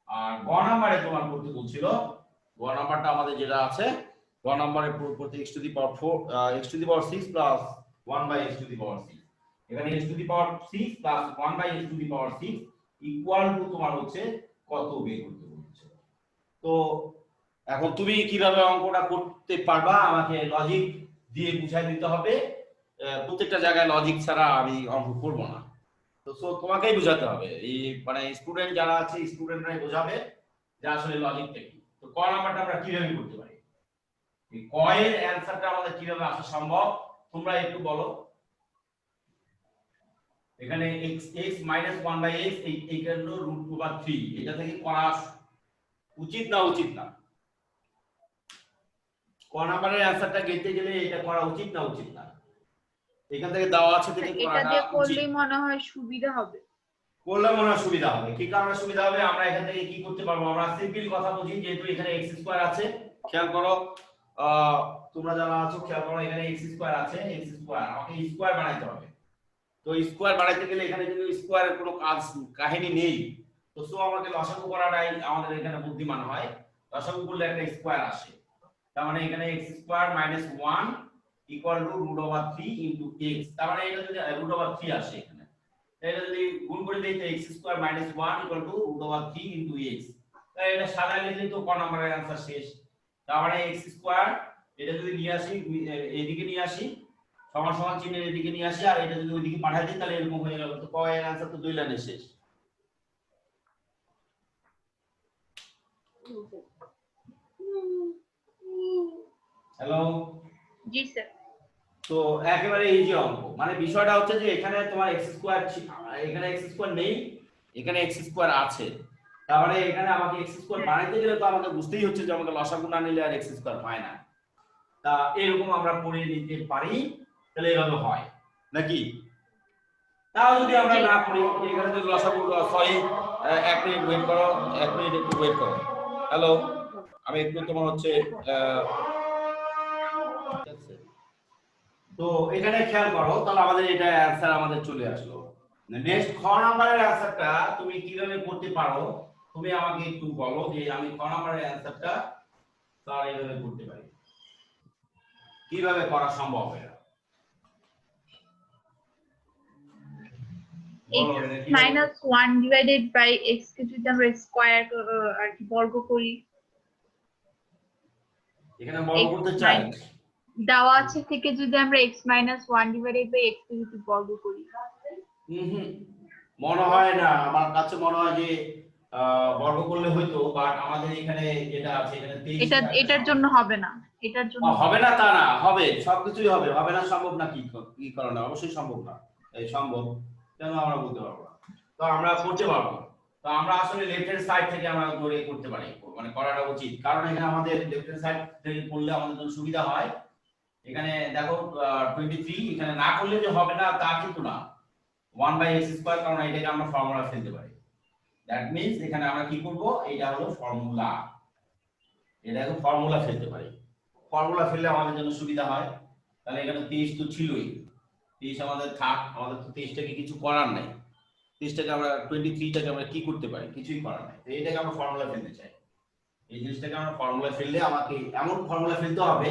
আর গ নাম্বারে প্রমাণ করতে বলছিল, গ নাম্বারটা আমাদের যেটা আছে, গ নাম্বারে প্রুফ করতে x to the power 4 x to the power 6 plus 1 by x to the power 6। এখানে x to the power 6 plus 1 by x to the power 6 ইকুয়াল টু তোমার হচ্ছে কত বের করতে বলছে। তো এখন তুমি কিভাবে অঙ্কটা করতে পারবা আমাকে লজিক দিয়ে বুঝাই দিতে হবে। প্রত্যেকটা জায়গায় লজিক ছাড়া আমি অঙ্ক করব না। তো তোমাকেই বোঝাতে হবে, এই মানে স্টুডেন্ট যারা আছে স্টুডেন্টরাই বোঝাবে যে আসলে লজিকটা কি। তো ক নাম্বারটা আমরা কিভাবে করতে পারি, এই ক এর অ্যানসারটা আমাদের কিভাবে আসা সম্ভব তোমরা একটু বলো। এখানে x x minus 1 by x এইটা হলো রুট ওভার 3, এটা থেকে করা উচিত না উচিত না? ক নাম্বারের অ্যানসারটা গেতে গেলে এটা করা উচিত না উচিত না? এখান থেকে দেওয়া আছে থেকে এটা করাটা দিয়ে উচিত। করলে মনে হয় সুবিধা হবে। করলে মনে হয় সুবিধা হবে। কি কারণে সুবিধা হবে, আমরা এখান থেকে কি করতে পারবো, আমরা সিম্পল কথা বুঝি, যেহেতু এখানে x স্কয়ার আছে, খেয়াল করো তোমরা যারা আছো খেয়াল করো, এখানে x স্কয়ার আছে, x স্কয়ার আমাকে স্কয়ার বানাইতে হবে। তো স্কয়ার বানাইতে গেলে এখানে কিন্তু স্কয়ারের কোনো কাহিনী নেই। তো আমাকে লসাগু করাটাই আমাদের এখানে বুদ্ধিমান হয়। লসাগু করলে একটা স্কয়ার আসে, তার মানে এখানে x square minus 1 equal to root over 3 into x। তার মানে এটা যদি রুট ওভার 3 আসে এখানে, এটা যদি গুণ করে দেই তো x square minus 1 equal to root over 3 into x। তাই এটা সাজাইলে দিই তো ক নম্বরের অ্যানসার শেষ। তার মানে x স্কয়ার এটা যদি নিয়ে আসি এদিকে নিয়ে আসি, সমান সমান চিহ্নের এদিকে নিয়ে আসি, আর এটা যদি ওইদিকে পাঠিয়ে দিই তাহলে এরকম হয়ে গেল। তো ক এর অ্যানসার তো 2 লাইনে শেষ। হ্যালো, জি স্যার। তো একেবারে ইজি অঙ্ক, মানে বিষয়টা হচ্ছে যে এখানে তোমার এক্স স্কোয়ার, এখানে এক্স স্কোয়ার নেই, এখানে এক্স স্কোয়ার আছে, তাহলে এখানে আমাকে এক্স স্কোয়ার বানাইতে গেলে তো আমাকে বুঝতেই হচ্ছে যে আমাকে লসাগু না নিলে আর এক্স স্কোয়ার হয় না। তা এরকম আমরা করে নিতে পারি, তাহলে এভাবে হয় নাকি? তাও যদি আমরা না করি, এখানে যদি লসাগু, সরি 1 মিনিট ওয়েট করো, 1 মিনিট একটু ওয়েট করো। হ্যালো, আমি একটু তোমার হচ্ছে তো এখানে খেয়াল করো, তাহলে আমাদের এটা অ্যানসার আমাদের চলে আসলো। নেক্সট খ নাম্বারের অ্যানসারটা তুমি কিভাবে করতে পারো, তুমি আমাকে একটু বলো যে আমি খ নাম্বারের অ্যানসারটা স্যার এইভাবে করতে পারি, কিভাবে করা সম্ভব এটা বলো। x minus 1 divided by x কে যদি আমরা স্কয়ার আর কি বর্গ করি, এখানে বর্গ করতে চাই, দেওয়া আছে থেকে যদি আমরা x minus 1 divided by x কে যদি বর্গ করি, মনে হয় না, আমার কাছে মনে হয় যে বর্গ করলে হয়তো, বাট আমাদের এখানে যেটা আছে এখানে 23 এটার জন্য হবে না, এটার জন্য হবে না তা না, হবে, সবকিছুই হবে, হবে না সম্ভব না, কি কারণে অবশ্যই সম্ভব না, এই সম্ভব, কেন আমরা বলতে পারবো না? তো আমরা করতে পারবো। তো আমরা আসলে লেফট হ্যান্ড সাইড থেকে আমরা ধরে করতে পারি, মানে করাটা উচিত, কারণ এখানে আমাদের লেফট হ্যান্ড সাইড থেকে করলে আমাদের জন্য সুবিধা হয়। এখানে দেখো 23, এখানে না করলে যে হবে না তা কিন্তু না, 1/x², কারণ এটাকে আমরা ফর্মুলা ফেলতে পারি। দ্যাট মিন্স এখানে আমরা কি করব, এটা হলো ফর্মুলা, এটাকে ফর্মুলা ফেলতে পারি, ফর্মুলা ফেললে আমাদের জন্য সুবিধা হয়। তাহলে এখানে 23 তো ছিলই, 23 আমাদের থাক, আমাদের তো 23টাকে কিছু করার নাই, 23টাকে আমরা 23টাকে আমরা কি করতে পারি, কিছুই করার নাই, তো এটাকে আমরা ফর্মুলা ফেলতে চাই। এই জিনিসটাকে আমরা ফর্মুলা ফেললে আমাকে এমন ফর্মুলা ফেলতে হবে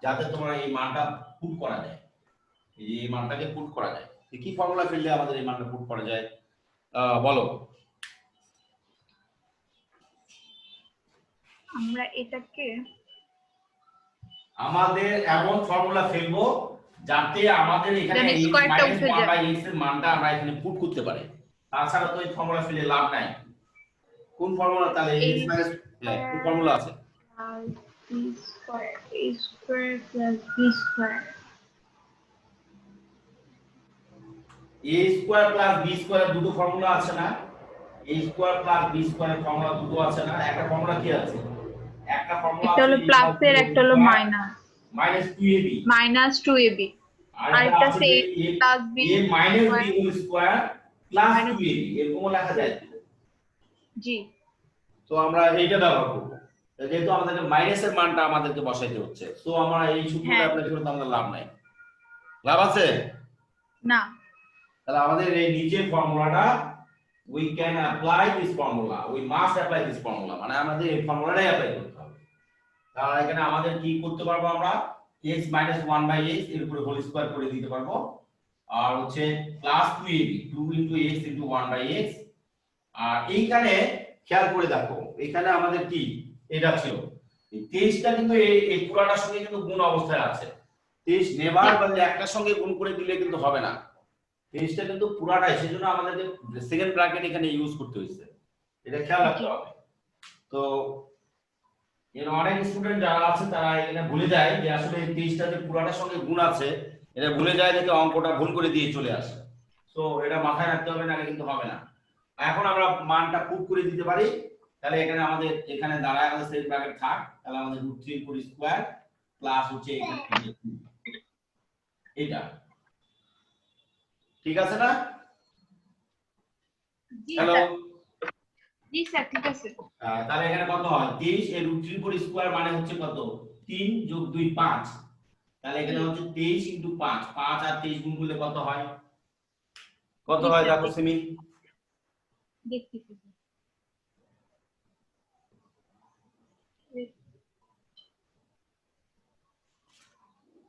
যাতে তোমরা এই মানটা পুট করা যায়, এই মানটাকে পুট করা যায়। কি ফর্মুলা ফেললে আমাদের এই মানটা পুট করা যায় বলো। আমরা এটাকে আমাদের এমন ফর্মুলা ফেলবো যাতে আমাদের এখানে জানি স্কয়ারটা উঠে যায়, 1/x এর মানটা আমরা এখানে পুট করতে পারি, তাছাড়া তো এই ফর্মুলা ফেলে লাভ নাই। কোন ফর্মুলা তাহলে x কোন ফর্মুলা আছে, b square a square plus b square, a square plus b square দুটো ফর্মুলা আছে না, a স্কয়ার প্লাস b স্কয়ারের ফর্মুলা দুটো আছে না, একটা ফর্মুলা কি আছে, একটা ফর্মুলা একটা হলো প্লাস এর, একটা হলো মাইনাস 2ab, মাইনাস 2ab, আর একটা আছে a plus b a minus b whole square plus 2ab, এরকম লেখা যায়। জি, তো আমরা এইটা ব্যবহার করব, যেহেতু আমাদেরকে মাইনাসের মানটা আমাদেরকে বসাইতে হচ্ছে, সো আমরা এই সূত্রটা অ্যাপ্লাই করে তো আমাদের লাভ নাই, লাভ আছে না, তাহলে আমাদের এই নিচের ফর্মুলাটা we can apply this formula, we must apply this formula, মানে আমাদের এই ফর্মুলাটাই অ্যাপ্লাই করতে হবে। তাহলে এখানে আমাদের কি করতে পারবো, আমরা x - 1/x এর উপরে হোল স্কয়ার করে দিতে পারবো, আর হচ্ছে প্লাস 2ab, 2 * x * 1/x, আর এইখানে খেয়াল করে দেখো, এখানে আমাদের কি এটা ছিল, এই 23টা কিন্তু এই পুরাটার সঙ্গে কিন্তু গুণ অবস্থায় আছে, 23 নেভার বা একটার সঙ্গে গুণ করে দিলে কিন্তু হবে না, 23টা কিন্তু পুরাটাই, সেজন্য আমাদেরকে সেকেন্ড ব্র্যাকেট এখানে ইউজ করতে হয়েছে, এটা খেয়াল রাখতে হবে। তো এর অনেক স্টুডেন্ট যারা আছে তারা এখানে ভুলে যায় যে আসলে এই 23টা যে পুরাটার সঙ্গে গুণ আছে, এটা ভুলে যায় দেখে অঙ্কটা ভুল করে দিয়ে চলে আসে, সো এটা মাথায় রাখতে হবে, না কিন্তু হবে না। এখন আমরা মানটা পুট করে দিতে পারি, তাহলে এখানে আমাদের এখানে দাঁড়ায় আমাদের সেট ব্র্যাকেট থাক, তাহলে আমাদের √3² প্লাস হচ্ছে এখানে এটা, ঠিক আছে না? হ্যালো, জি স্যার, ঠিক আছে। তাহলে এখানে কত হয়, 23 এর √3² মানে হচ্ছে কত, 3 + 2 5, তাহলে এখানে হচ্ছে 23 * 5, 5 আর 23 গুণ করলে কত হয়, কত হয় দেখো সিমি, দেখতেছি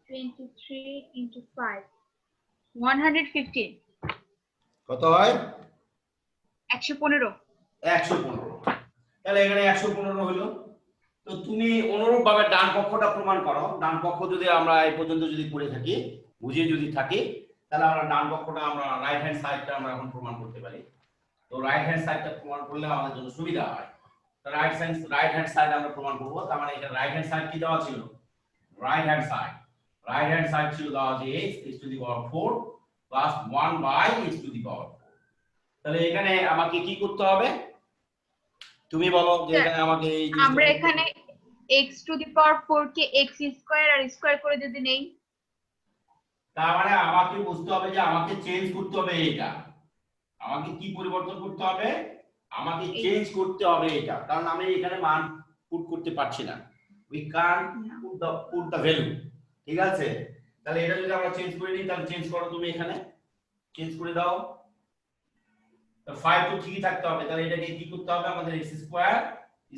23 * 5 115, কত হয় 115, 115, তাহলে এখানে 115 হলো। তো তুমি অনুরূপ ভাবে ডান পক্ষটা প্রমাণ করো, ডান পক্ষ যদি আমরা এই পর্যন্ত যদি করে থাকি, বুঝিয়ে যদি থাকি, তাহলে আমরা ডান পক্ষটা আমরা রাইট হ্যান্ড সাইডটা আমরা এখন প্রমাণ করতে পারি। তো রাইট হ্যান্ড সাইডটা প্রমাণ করলে আমাদের জন্য সুবিধা হয়। তো রাইট হ্যান্ড সাইড আমরা প্রমাণ করব, তার মানে এখানে রাইট হ্যান্ড সাইড কি দেওয়া ছিল, right hand right hand side ছিল দেওয়া আছে x x to the power 4 plus 1 by x to the power 4। তাহলে এখানে আমাকে কি করতে হবে তুমি বলো যে এখানে আমাকে এই আমরা এখানে x টু দি পাওয়ার 4 কে x স্কয়ার আর স্কয়ার করে যদি নেই, তার মানে আমাকে বুঝতে হবে যে আমাকে চেঞ্জ করতে হবে এটা, আমাকে কি পরিবর্তন করতে হবে, আমাকে চেঞ্জ করতে হবে এটা, কারণ আমি এখানে মান পুট করতে পারছি না, we can't put the value. ঠিক আছে, তাহলে এটা যদি আমরা চেঞ্জ করে নিই তাহলে চেঞ্জ করো তুমি, এখানে চেঞ্জ করে দাও। 5 তো ঠিকই থাকতে হবে, তাহলে এটাকে কি করতে হবে আমাদের x স্কয়ার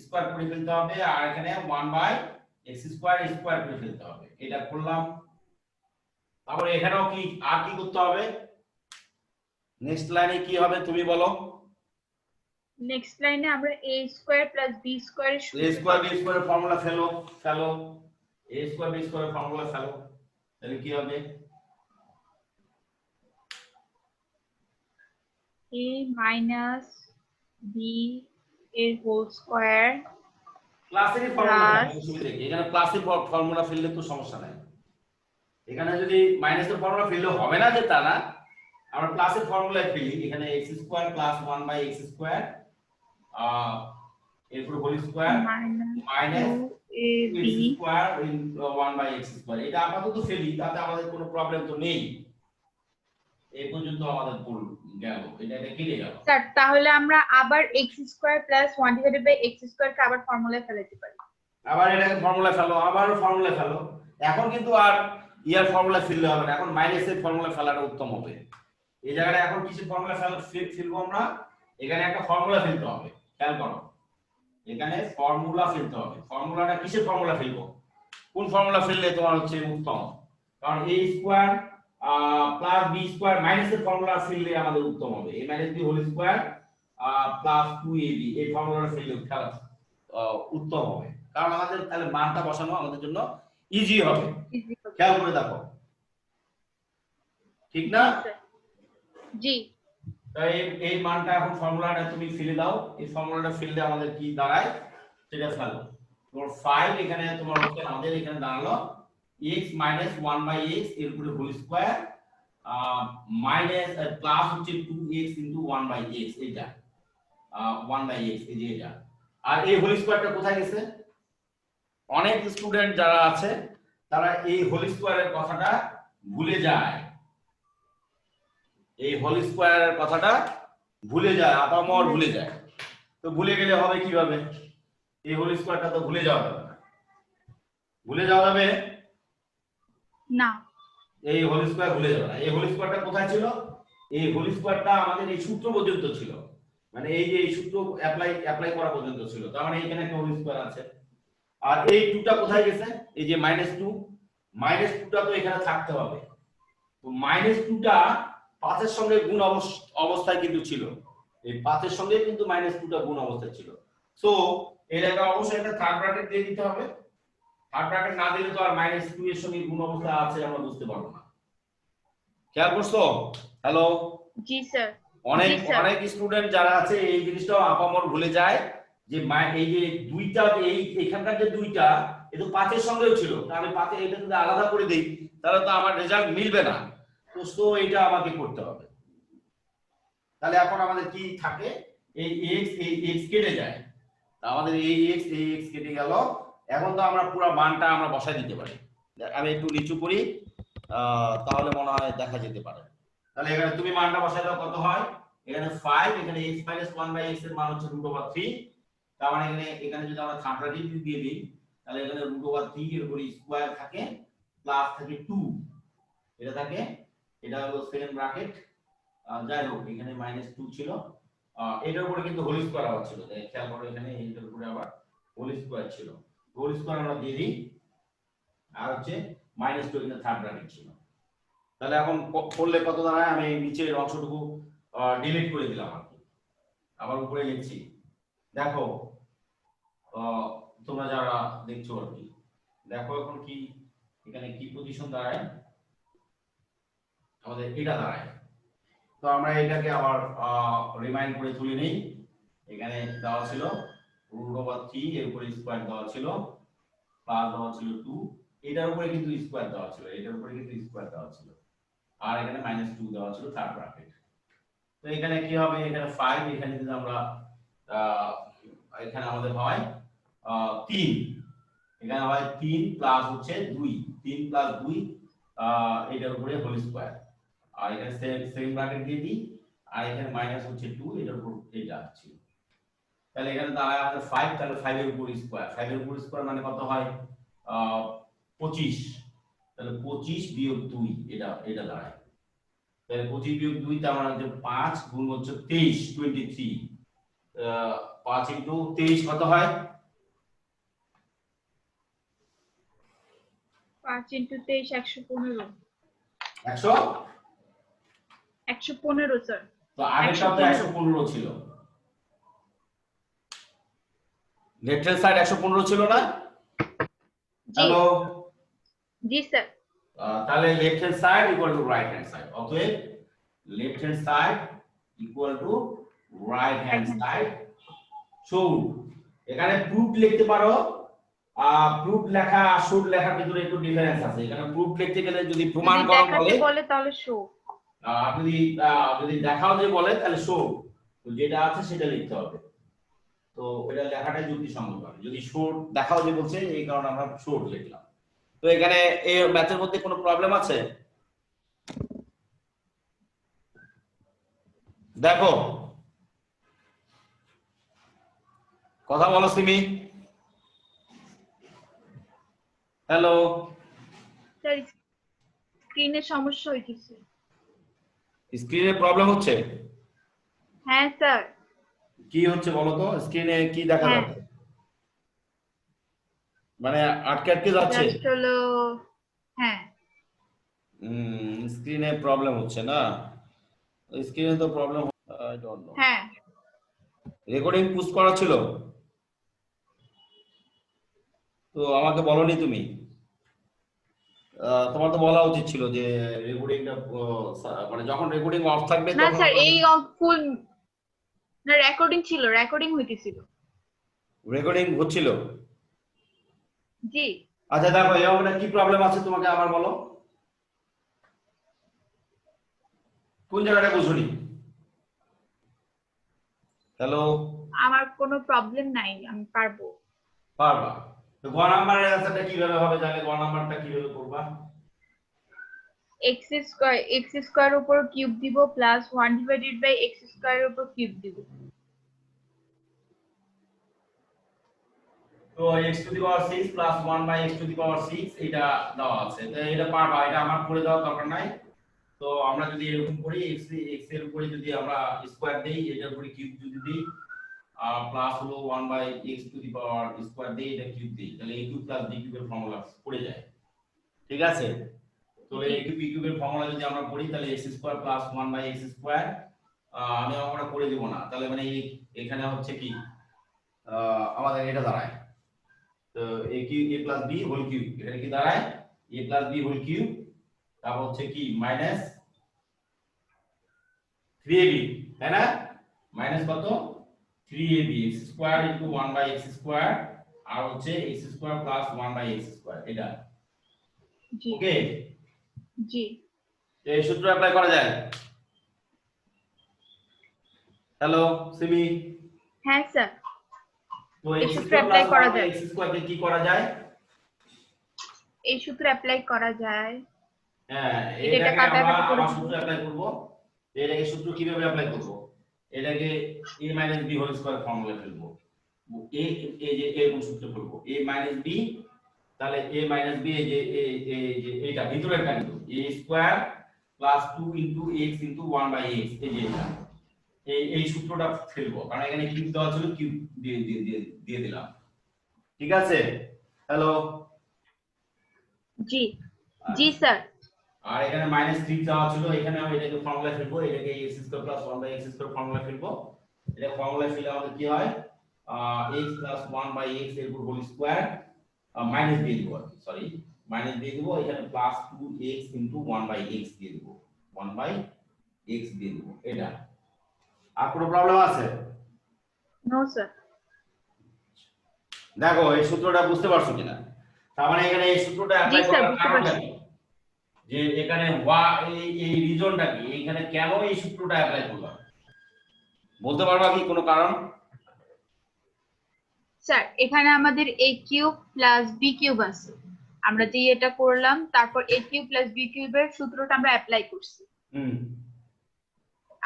স্কয়ার করে ফেলতে হবে, আর এখানে 1 বাই x স্কয়ার স্কয়ার করে ফেলতে হবে। এটা করলাম। তারপরে এখানেও কি আর কি করতে হবে, নেক্সট লাইনে কি হবে তুমি বলো। নেক্সট লাইনে আমরা a square plus b square a square b স্কয়ারের ফর্মুলা ফেলো a স্কয়ার b স্কয়ারের ফর্মুলা ফেলো, তাহলে কি হবে a মাইনাস b এর হোল স্কয়ার ক্লাসেরই ফর্মুলা, অসুবিধা কি, এখানে ক্লাসের ফর্মুলা ফেললে তো সমস্যা নাই, এখানে যদি মাইনাসের ফর্মুলা ফেললে হবে না যে তা না, আমরা প্লাসের ফর্মুলায় ফেলি, এখানে x square plus 1 by x square এরপর whole square minus x square 1 by x square, এটা আপাতত ফেলি, তাতে আমাদের কোনো প্রবলেম তো নেই, এই পর্যন্ত আমাদের ভুল গেল, এটা কেটে গেল। স্যার তাহলে আমরা আবার x square plus 1 divided by x square কে আবার ফর্মুলায় ফেলাতে পারি, আবার এটাকে ফর্মুলা ফেলো, আবার ফর্মুলা ফেলো, এখন কিন্তু আর ইয়ার ফর্মুলা ফেললে হবে না, এখন মাইনাসের ফর্মুলা ফেলাটা উত্তম হবে। এই জায়গাটা এখন কিসের ফর্মুলা ফেলবো আমরা, এখানে একটা ফর্মুলা ফেলতে হবে, খেয়াল করো এখানে ফর্মুলা ফেলতে হবে, ফর্মুলাটা কিসের ফর্মুলা ফেলবো, কোন ফর্মুলা ফেললে তোমার হচ্ছে উত্তম, কারণ a square plus b square মাইনাসের ফর্মুলা ফেললে আমাদের উত্তম হবে, a minus b whole square plus 2ab এই ফর্মুলাটা ফেললে উত্তম হবে, কারণ আমাদের তাহলে মানটা বসানো আমাদের জন্য ইজি হবে। খেয়াল করে দেখো, ঠিক না? জি। তাই এই মানটা এখন ফর্মুলাটা তুমি ফেলে দাও, এই ফর্মুলাটা ফেললে আমাদের কি দাঁড়ায় সেটা ফেলো। তোমার 5 এখানে তোমার হচ্ছে আমাদের এখানে দাঁড়ালো x 1 x এর উপরে হোল স্কয়ার মাইনাস প্লাস হচ্ছে 2x 1 x, এটা 1 x এই যে এটা, আর এই হোল স্কয়ারটা কোথায় গেছে, অনেক স্টুডেন্ট যারা আছে তারা এই হোল স্কয়ারের কথাটা ভুলে যায়, এই হোল স্কয়ারের কথাটা ভুলে যায়, আপামর ভুলে যায়, তো ভুলে গেলে হবে কিভাবে, এই হোল স্কয়ারটা তো ভুলে যাওয়া যাবে না, ভুলে যাওয়া যাবে না, এই হোল স্কয়ার ভুলে যাবে না। এই হোল স্কয়ারটা কোথায় ছিল, এই হোল স্কয়ারটা আমাদের এই সূত্র পর্যন্ত ছিল, মানে এই যে এই সূত্র অ্যাপ্লাই করা পর্যন্ত ছিল, তার মানে এখানে একটা হোল স্কয়ার আছে, আর এই 2টা কোথায় গেছে, এই যে -2টা তো এখানে থাকতে হবে, তো -2টা 5 এর সঙ্গে গুণ অবস্থায় কিন্তু ছিল, এই 5 এর সঙ্গে কিন্তু -2টা গুণ অবস্থায় ছিল, সো এর একটা অবশ্যই একটা থার্ড ব্র্যাকেট দিয়ে দিতে হবে, থার্ড ব্র্যাকেট না দিলে তো আর -2 এর সঙ্গে গুণ অবস্থা আছে আমরা বুঝতে পারবো না। খেয়াল করছো? হ্যালো, জি স্যার। অনেক স্টুডেন্ট যারা আছে এই জিনিসটা আপামর ভুলে যায় যে এই যে দুইটা এই এখানকার যে দুইটা এ তো 5 এর সঙ্গেও ছিল, তাহলে 5 এ এটা যদি আলাদা করে দেই তাহলে তো আমার রেজাল্ট মিলবে না, তো এটা আমাকে করতে হবে। তাহলে এখন আমাদের কি থাকে, এই x কেটে যায়, আমাদের এই x কেটে গেল, এখন তো আমরা পুরো মানটা আমরা বসাই দিতে পারি, আমি একটু নিচু করি তাহলে মনে হয় দেখা যেতে পারে। তাহলে এখানে তুমি মানটা বসাই দাও, কত হয়, এখানে 5, এখানে x 1/x এর মান হচ্ছে √3, তার মানে এখানে যদি আমরা থার্ড ব্র্যাকেট দিয়ে দিই তাহলে এখানে √3 এর উপরে স্কয়ার থাকে প্লাস থাকে 2, এটা থাকে, এটা হলো সেকেন্ড ব্র্যাকেট, যাই হোক এখানে -2 ছিল, এটার উপরে কিন্তু হোল স্কয়ার আবার ছিল, খেয়াল করো এখানে এইটার উপরে আবার হোল স্কয়ার ছিল, হোল স্কয়ার আমরা দিয়ে দিই, আর হচ্ছে -2 এখানে থার্ড ব্র্যাকেট ছিল, তাহলে এখন করলে কত দাঁড়ায়, আমি নিচের অংশটুকু ডিলিট করে দিলাম, আবার উপরে লিখছি, দেখো তোমরা যারা দেখছো আর কি, দেখো এখন কি এখানে কি পজিশন দাঁড়ায়, আমাদের এটা দাঁড়ায়, তো আমরা এটাকে আবার রিমাইন্ড করে তুলে নেই, এখানে দেওয়া ছিল √3 এর উপরে স্কয়ার দেওয়া ছিল, প্লাস দেওয়া ছিল 2, এটার উপরে কিন্তু স্কয়ার দেওয়া ছিল, এটার উপরে কিন্তু স্কয়ার দেওয়া ছিল, আর এখানে -2 দেওয়া ছিল থার্ড ব্র্যাকেট। তো এখানে কি হবে, এখানে 5, এখানে যদি আমরা এখানে আমাদের হয় 3, এখানে হয় 3 প্লাস হচ্ছে 2, 3 প্লাস 2 এটার উপরে হোল স্কয়ার, আর এখানে সেম ব্র্যাকেট দিয়ে দিই, আর এখানে মাইনাস হচ্ছে 2, এটার উপর এটা ছিল। তাহলে এখানে দাঁড়ায় আমাদের 5, তাহলে 5 এর উপর স্কয়ার, 5 এর উপর স্কয়ার মানে কত হয় 25, তাহলে 25 বিয়োগ 2 এটা দাঁড়ায়। তাহলে 25 বিয়োগ 2 তার মানে হচ্ছে 5 গুণ হচ্ছে 23, 23, 5 ইনটু 23 কত হয়, 5 ইনটু 23 115 115 স্যার। তো আগেরটা তো 115 ছিল, লেফট হ্যান্ড সাইড 115 ছিল না? হ্যালো, জি স্যার। তাহলে left hand side equal to right hand side, অতএব left hand side equal to right hand side. So এখানে প্রুফ লিখতে পারো, প্রুফ লেখা আর শুড লেখার ভিতরে একটু ডিফারেন্স আছে। এখানে প্রুফ লিখতে গেলে যদি প্রমাণ করা বলে তাহলে শো, যদি দেখাও যে বলে তাহলে শো, তো যেটা আছে সেটা লিখতে হবে, তো এটা লেখাটাই যুক্তিসঙ্গত হবে। যদি শো দেখাও যে বলছে, এই কারণে আমরা শো লিখলাম। তো এখানে এই ম্যাথের মধ্যে কোনো প্রবলেম আছে? দেখো, কথা বলো সিমি। হ্যালো স্যার স্ক্রিনের সমস্যা হইতেছে। স্ক্রিনে প্রবলেম হচ্ছে? হ্যাঁ স্যার। কি হচ্ছে বলো তো, স্ক্রিনে কি দেখা যাচ্ছে, মানে আটকে আটকে যাচ্ছে? জাস্ট হলো, হ্যাঁ স্ক্রিনে প্রবলেম হচ্ছে না? স্ক্রিনে তো প্রবলেম, আই ডোন্ট নো। হ্যাঁ রেকর্ডিং পুশ করা ছিল তো আমাকে বলনি তুমি, তোমার তো বলা উচিত ছিল যে রেকর্ডিংটা মানে যখন রেকর্ডিং অফ থাকবে না তখন স্যার, এই ফুল না, রেকর্ডিং হইতেছিল। রেকর্ডিং হচ্ছিল? জি। আচ্ছা দেখো, এই অঙ্কটা কি প্রবলেম আছে তোমাকে আবার বলো, কোন জায়গাটা বুঝুনি? হ্যালো, আমার কোনো প্রবলেম নাই, আমি পারবো। পারবা? তো গ নাম্বারের অ্যান্সারটা কিভাবে হবে, তাহলে গ নাম্বারটা কিভাবে করবা? x স্কয়ার উপর কিউব দিব প্লাস 1 ডিভাইডেড বাই x স্কয়ারের উপর কিউব দিব। তো x to the power 6 plus 1 by x to the power 6 এটা দেওয়া আছে, তো এটা পারবা, এটা আমার করে দেওয়ার দরকার নাই। তো আমরা যদি এরকম করি, x এর উপরে যদি আমরা স্কয়ার দেই, এটার উপরে কিউব যদি দেই, প্লাস হলো 1 by x to the power square দেই, এটা কিউব দেই, তাহলে a কিউব প্লাস b কিউবের ফর্মুলা পড়ে যায়। ঠিক আছে, তো a কিউব b কিউবের ফর্মুলা যদি আমরা করি, তাহলে x square plus 1 by x square, আমি আমরা করে দেব না, তাহলে মানে এখানে হচ্ছে কি আমাদের এটা দাঁড়ায়, তো a cube a plus b whole cube, এখানে কি দাঁড়ায় a plus b whole cube, তারপর হচ্ছে কি মাইনাস 3ab, তাই না? মাইনাস কত, 3ab x square into 1 by x square, আর হচ্ছে x square plus 1 by x square, এটা ওকে। জি, এই সূত্র অ্যাপ্লাই করা যায়? হ্যালো সিমি। হ্যাঁ স্যার, তো এই x সূত্র স্কয়ার অ্যাপ্লাই প্লাস করা 1 বাই যায়। x স্কয়ার কে কি করা যায়? এই সূত্র অ্যাপ্লাই করা যায়। হ্যাঁ, এটা এটাকে কাটাকাটি আমরা করে আবার সূত্র অ্যাপ্লাই করব। এটাকে সূত্র কিভাবে অ্যাপ্লাই করব? এটাকে a b whole square formula ফেলবো, a এই যে এরকম সূত্র ফেলবো, a b, তাহলে a b এই যে এইটা ভিতরেরটা কিন্তু a square plus 2 into x into 1 by x, এই যে এটা এই সূত্রটা ফেলবো, কারণ এখানে কিউব দেওয়া ছিল, কিউব দিয়ে দিলাম। ঠিক আছে, হ্যালো। জি জি স্যার। আর এখানে -3 দেওয়া ছিল, এখানে আমি এটাকে ফর্মুলা ফেলবো, এটাকে x square plus 1 by x square formula ফেলবো, এটা ফর্মুলা ফেলে আমাদের কি হয়, x প্লাস 1 বাই x এর উপর হোল স্কয়ার, মাইনাস দিয়ে দিব, সরি মাইনাস দিয়ে দিব, এখানে plus 2x into 1 by x দিয়ে দিব, 1 বাই x দিয়ে দিব, এটা। আর কোনো প্রবলেম আছে? No sir. দেখো এই সূত্রটা বুঝতে পারছো কিনা? তার মানে এখানে এই সূত্রটা জি অ্যাপ্লাই স্যার, করার বুঝতে কারণটা পারছি। কি, যে এখানে এই রিজনটা কি, এখানে কেন এই সূত্রটা অ্যাপ্লাই করলাম, বলতে পারবা কি কোনো কারণ? স্যার এখানে আমাদের a cube plus b cube আছে, আমরা যে এটা করলাম, তারপর a কিউব প্লাস b কিউবের সূত্রটা আমরা অ্যাপ্লাই করছি। হুম।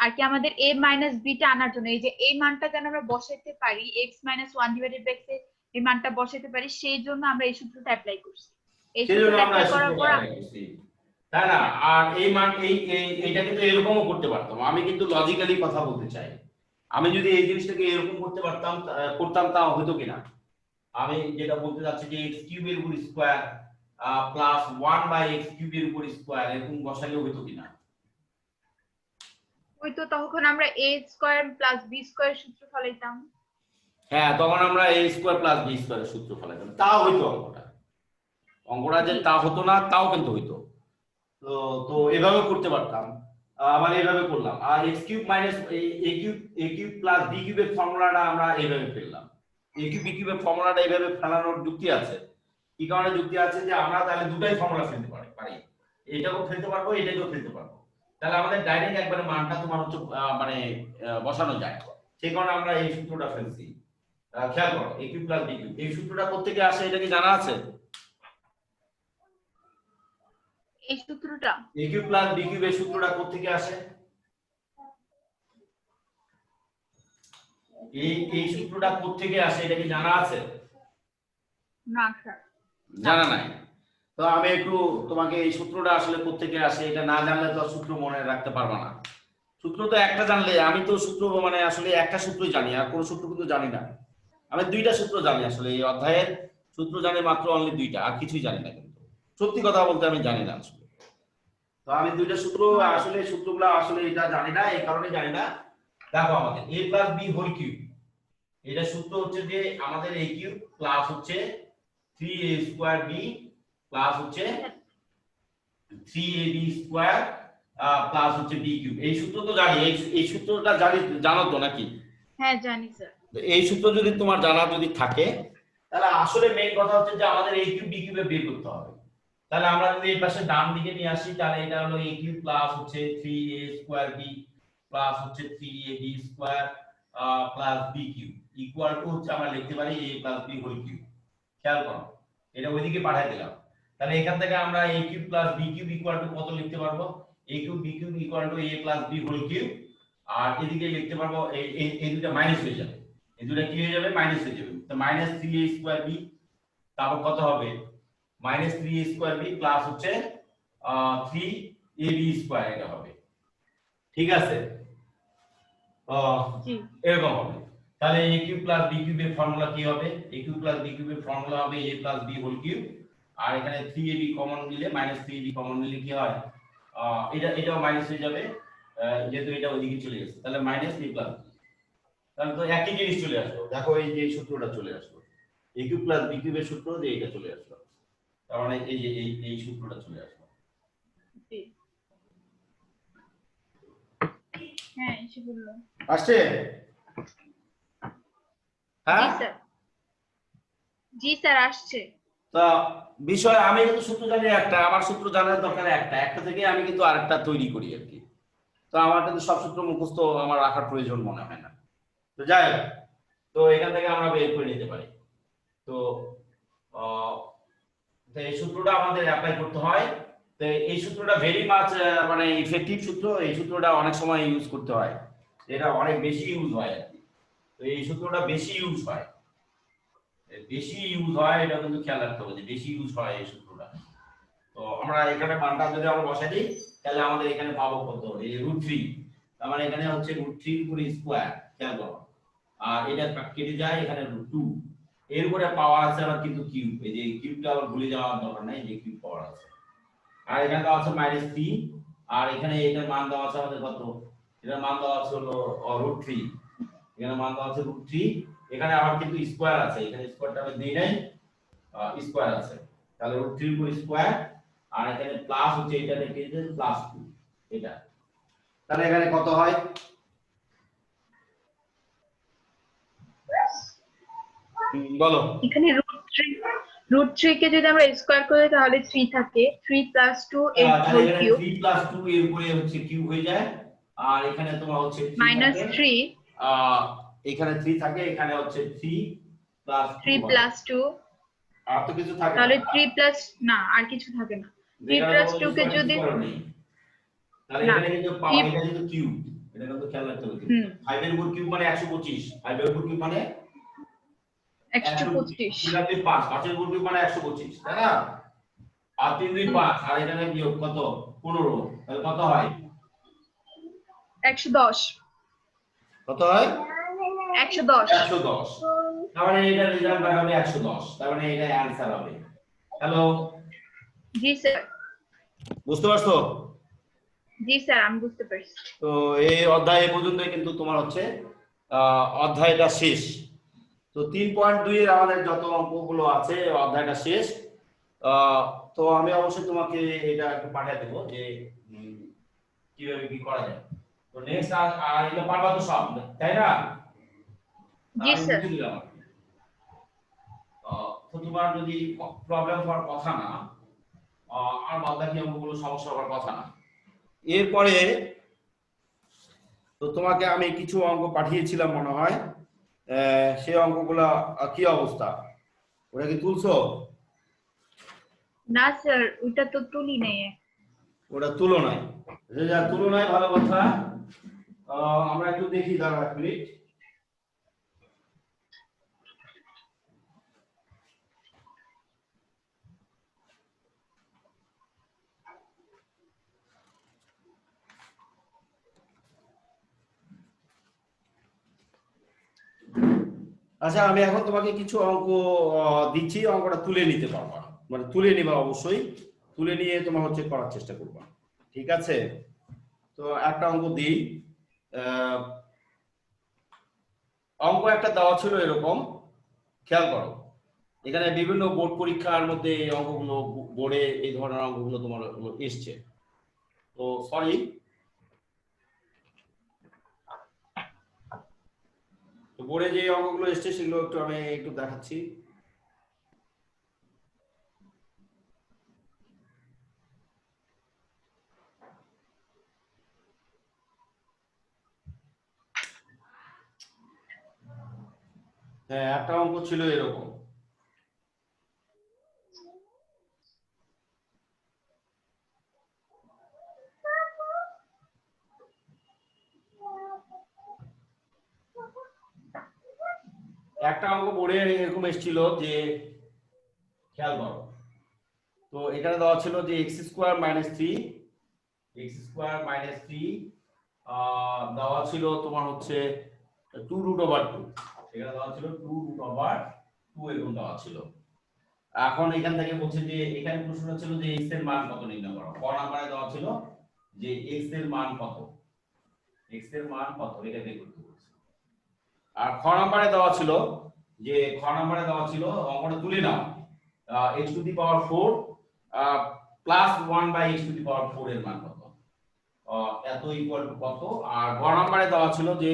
আর কি আমাদের a মাইনাস b টা আনার জন্য, এই যে এই মানটা যেন আমরা বসাইতে পারি, x minus 1 divided by x এই মানটা বসাইতে পারি, সেই জন্য আমরা এই সূত্রটা অ্যাপ্লাই করছি। এই সেই জন্য সূত্রটা আমরা অ্যাপ্লাই এই করার সূত্রটা পর অ্যাপ্লাই করছি, তাই না? আর এই মান এইটা কিন্তু এরকমও করতে পারতাম, আমি কিন্তু লজিক্যালি কথা বলতে চাই। আমি যদি এই জিনিসটাকে এরকম করতে পারতাম, করতাম, তাও হতো কিনা। আমি যেটা বলতে চাচ্ছি যে x কিউবের উপর স্কয়ার প্লাস 1 বাই x কিউবের উপর স্কয়ার এরকম বসালে হতো কিনা। ওই তো তখন আমরা a square plus b square সূত্র ফলাইতাম। হ্যাঁ, তখন আমরা a স্কয়ার প্লাস b স্কয়ারের সূত্র ফলাইতাম, তাও হইতো অঙ্কটা। অঙ্কটা যে জি তা হতো না তাও কিন্তু হইতো। তো তো এভাবে করতে পারতাম, মানে এভাবে করলাম। আর x cube minus a cube plus b কিউবের ফর্মুলাটা আমরা এইভাবে ফেললাম। a কিউব b কিউবের ফর্মুলাটা এইভাবে ফেলানোর যুক্তি আছে। কি কারণে যুক্তি আছে, যে আমরা তাহলে দুটাই ফর্মুলা ফেলতে পারি, এটাও ফেলতে পারবো, এটাকেও ফেলতে পারবো। তাহলে আমাদের ডাইরেক্ট একবারে মানটা তোমার হচ্ছে মানে বসানো যায়। সেই কারণে আমরা এই সূত্রটা ফেলছি। খেয়াল করো, a cube plus b cube এই সূত্রটা কোত্থেকে আসে এটা কি জানা আছে? এই সূত্রটা a cube plus b cube এই সূত্রটা কোত্থেকে আসে? এই সূত্রটা কোত্থেকে আসে এটা কি জানা আছে? না স্যার। জানা নাই? তো আমি একটু তোমাকে এই সূত্রটা আসলে কোত্থেকে আসে এটা না জানলে তো সূত্র মনে রাখতে পারবা না। সূত্র তো একটা জানলে, আমি তো সূত্র মানে আসলে একটা সূত্রই জানি, আর কোন সূত্র কিন্তু জানি না। আমি দুইটা সূত্র জানি, আসলে এই অধ্যায়ের সূত্র জানি মাত্র অনলি দুইটা, আর কিছুই জানি না। কিন্তু সত্যি কথা বলতে আমি জানি না আসলে। তো আমি দুইটা সূত্র, আসলে সূত্রগুলো আসলে এটা জানি না, এই কারণে জানি না। দেখো আমাদের a plus b whole cube, এটা সূত্র হচ্ছে যে আমাদের a কিউব প্লাস হচ্ছে 3a স্কয়ার b প্লাস হচ্ছে 3ab স্কয়ার প্লাস হচ্ছে b কিউব। এই সূত্র তো জানি, এই সূত্রটা জানো তো নাকি? হ্যাঁ জানি স্যার। তো এই সূত্র যদি তোমার জানা যদি থাকে, তাহলে আসলে মেইন কথা হচ্ছে যে আমাদের a কিউব b কিউবে বের করতে হবে। তাহলে আমরা যদি এই পাশে ডান দিকে নিয়ে আসি, তাহলে এটা হলো a কিউব প্লাস হচ্ছে 3a স্কয়ার b প্লাস হচ্ছে 3ab square plus b cube equal to হচ্ছে আমরা লিখতে পারি a plus b whole cube. খেয়াল করো, এটা ওইদিকে পাঠিয়ে দিলাম। তাহলে এখান থেকে আমরা a cube plus b cube equal to কত লিখতে পারবো? a cube b cube equal to a plus b whole cube. আর এদিকে লিখতে পারবো এই দুটো মাইনাস হয়ে যাবে, এই দুটো কি হয়ে যাবে? মাইনাস হয়ে যাবে। তো মাইনাস 3a স্কয়ার b, তারপর কত হবে? Minus 3a square b plus হচ্ছে 3ab স্কয়ার, এটা হবে। ঠিক আছে? জি এরকম হবে। তাহলে a কিউব প্লাস b কিউবের ফর্মুলা কি হবে? a কিউব প্লাস b কিউবের ফর্মুলা হবে a plus b whole cube. আর এখানে 3ab কমন নিলে, মাইনাস 3ab কমন নিলে কি হয়? এটাও মাইনাস হয়ে যাবে, যেহেতু এটা ওইদিকে চলে গেছে। তাহলে মাইনাস a প্লাস b, তাহলে তো একই জিনিস চলে আসলো। দেখো এই যে সূত্রটা চলে আসলো, a কিউব প্লাস b কিউবের সূত্র, যে এটা চলে আসলো। তার মানে এই যে এই সূত্রটা চলে আসলো। জি হ্যাঁ এসে বললো। আসছে? জি হ্যাঁ। স্যার, জি স্যার আসছে। তা বিষয়, আমি কিন্তু সূত্র জানি একটা, আমার সূত্র জানার দরকার একটা থেকে আমি কিন্তু আরেকটা তৈরি করি আর কি। তো আমার কিন্তু সব সূত্র মুখস্থ আমার রাখার প্রয়োজন মনে হয় না। তো যাই হোক, তো এখান থেকে আমরা বের করে নিতে পারি। তো তো এই সূত্রটা আমাদের অ্যাপ্লাই করতে হয়। তো এই সূত্রটা ভেরি মাচ মানে ইফেক্টিভ সূত্র, এই সূত্রটা অনেক সময় ইউজ করতে হয়, এটা অনেক বেশি ইউজ হয় আর কি। তো এই সূত্রটা বেশি ইউজ হয়, এটা কিন্তু খেয়াল রাখতে হবে যে বেশি ইউজ হয় এই সূত্রটা। তো আমরা এখানে মানটা যদি আমরা বসাই দিই, তাহলে আমাদের এখানে পাবো কত? এই √3। তার মানে এখানে হচ্ছে √3 পুরো স্কয়ার, খেয়াল করো। আর এটা কেটে যায়, এখানে √2। এর উপরে পাওয়ার আছে আবার কিন্তু কিউব, এই যে কিউবটা আবার ভুলে যাওয়ার দরকার নাই, যে কিউব পাওয়ার আছে। আর এখানে দেওয়া আছে -3, আর এখানে এটার মান দেওয়া আছে আমাদের কত? এটার মান দেওয়া আছে হলো √3, এখানে মান দেওয়া আছে √3। এখানে আবার কিন্তু স্কয়ার আছে, এখানে স্কয়ারটা আমি দেই নাই, স্কয়ার আছে। তাহলে √3 পুরো স্কয়ার, আর এখানে প্লাস হচ্ছে এটা থেকে যে +2 এটা। তাহলে এখানে কত হয়? বলো। এখানে √3 কে যদি আমরা স্কয়ার করি তাহলে 3 থাকে, 3 + 2 এর তাহলে হোল এখানে কিউব 3 + 2 এর উপরে হচ্ছে কিউব হয়ে যায়, আর এখানে তোমার হচ্ছে 3 থাকে, -3 এখানে 3 থাকে, এখানে হচ্ছে 3 + 2 3 হবে। + 2 আর তো কিছু থাকে না, তাহলে 3 প্লাস, না আর কিছু থাকে না, 3 এখানে + কোনো 2 কে স্কয়ার কিছু যদি করার নেই। তাহলে না এখানে কিন্তু পাওয়া, 3 এটা কিন্তু কিউব, এটা কিন্তু খেয়াল রাখতে হবে। হুম 5 এর উপর কিউব মানে 125, 5 এর উপর কিউব মানে 125, 125 3 আর 2 5, 5 এর উপর কিউব মানে 125, তাই না? আর 3 2 5, আর এখানে বিয়োগ কত 15, তাহলে কত হয়? 110 কত হয়? 110 110। তার মানে এটা রেজাল্ট বের হবে 110, তার মানে এটা অ্যানসার হবে। হ্যালো, জি স্যার, বুঝতে পারছো? জি স্যার আমি বুঝতে পারছি। তো এই অধ্যায় এ পর্যন্ত কিন্তু তোমার হচ্ছে অধ্যায়টা শেষ। তো 3.2 এর আমাদের যত অঙ্কগুলো আছে এই অধ্যায়টা শেষ। তো আমি অবশ্যই তোমাকে এটা একটু পাঠিয়ে দেবো যে কিভাবে কি করা যায়। তো নেক্সট আর এটা পারবা তো সব, তাই না? জি আমি স্যার, বুঝিয়ে দিলাম। তো তোমার যদি প্রবলেম হওয়ার কথা না, আর বাদ বাকি অঙ্কগুলো সমস্যা হওয়ার কথা না। এরপরে তো তোমাকে আমি কিছু অঙ্ক পাঠিয়েছিলাম মনে হয়, সেই অঙ্কগুলা কি অবস্থা, ওটা কি তুলছো? না স্যার ওইটা তো তুলি নেই। ওটা তুলনায়, রেজাল্ট তুলনায় ভালো কথা। আমরা একটু দেখি, দাঁড়াও 1 মিনিট। আচ্ছা, আমি এখন তোমাকে কিছু অঙ্ক দিচ্ছি, অঙ্কটা তুলে নিতে পারবা, মানে তুলে নিবা অবশ্যই, তুলে নিয়ে তোমার হচ্ছে করার চেষ্টা করবা, ঠিক আছে? তো একটা অঙ্ক দিই। আহ, অঙ্ক একটা দেওয়া ছিল এরকম, খেয়াল করো, এখানে বিভিন্ন বোর্ড পরীক্ষার মধ্যে এই অঙ্কগুলো, বোর্ডে এই ধরনের অঙ্কগুলো তোমার এসছে। তো সরি, তো বোর্ডে যে অঙ্কগুলো এসছে সেগুলো একটু আমি একটু দেখাচ্ছি। হ্যাঁ, একটা অঙ্ক ছিল এরকম, একটা অঙ্ক বোর্ডে এরকম এসেছিল যে, খেয়াল করো, তো এখানে দেওয়া ছিল যে x² - 3 দেওয়া ছিল তোমার হচ্ছে 2√2, এখানে দেওয়া ছিল 2√2 এরকম দেওয়া ছিল। এখন এখান থেকে বলছে যে, এখানে প্রশ্ন ছিল যে x এর মান কত নির্ণয় করো। ক নম্বরে দেওয়া ছিল যে x এর মান কত, x এর মান কত এটা বের করতে বলছে। আর খ নম্বরে দেওয়া ছিল যে, অঙ্কটা তুলে নাও, x⁴ প্লাস 1/x⁴ এর মান কত, এত ইকুয়াল টু কত। আর গ নম্বরে দেওয়া ছিল যে,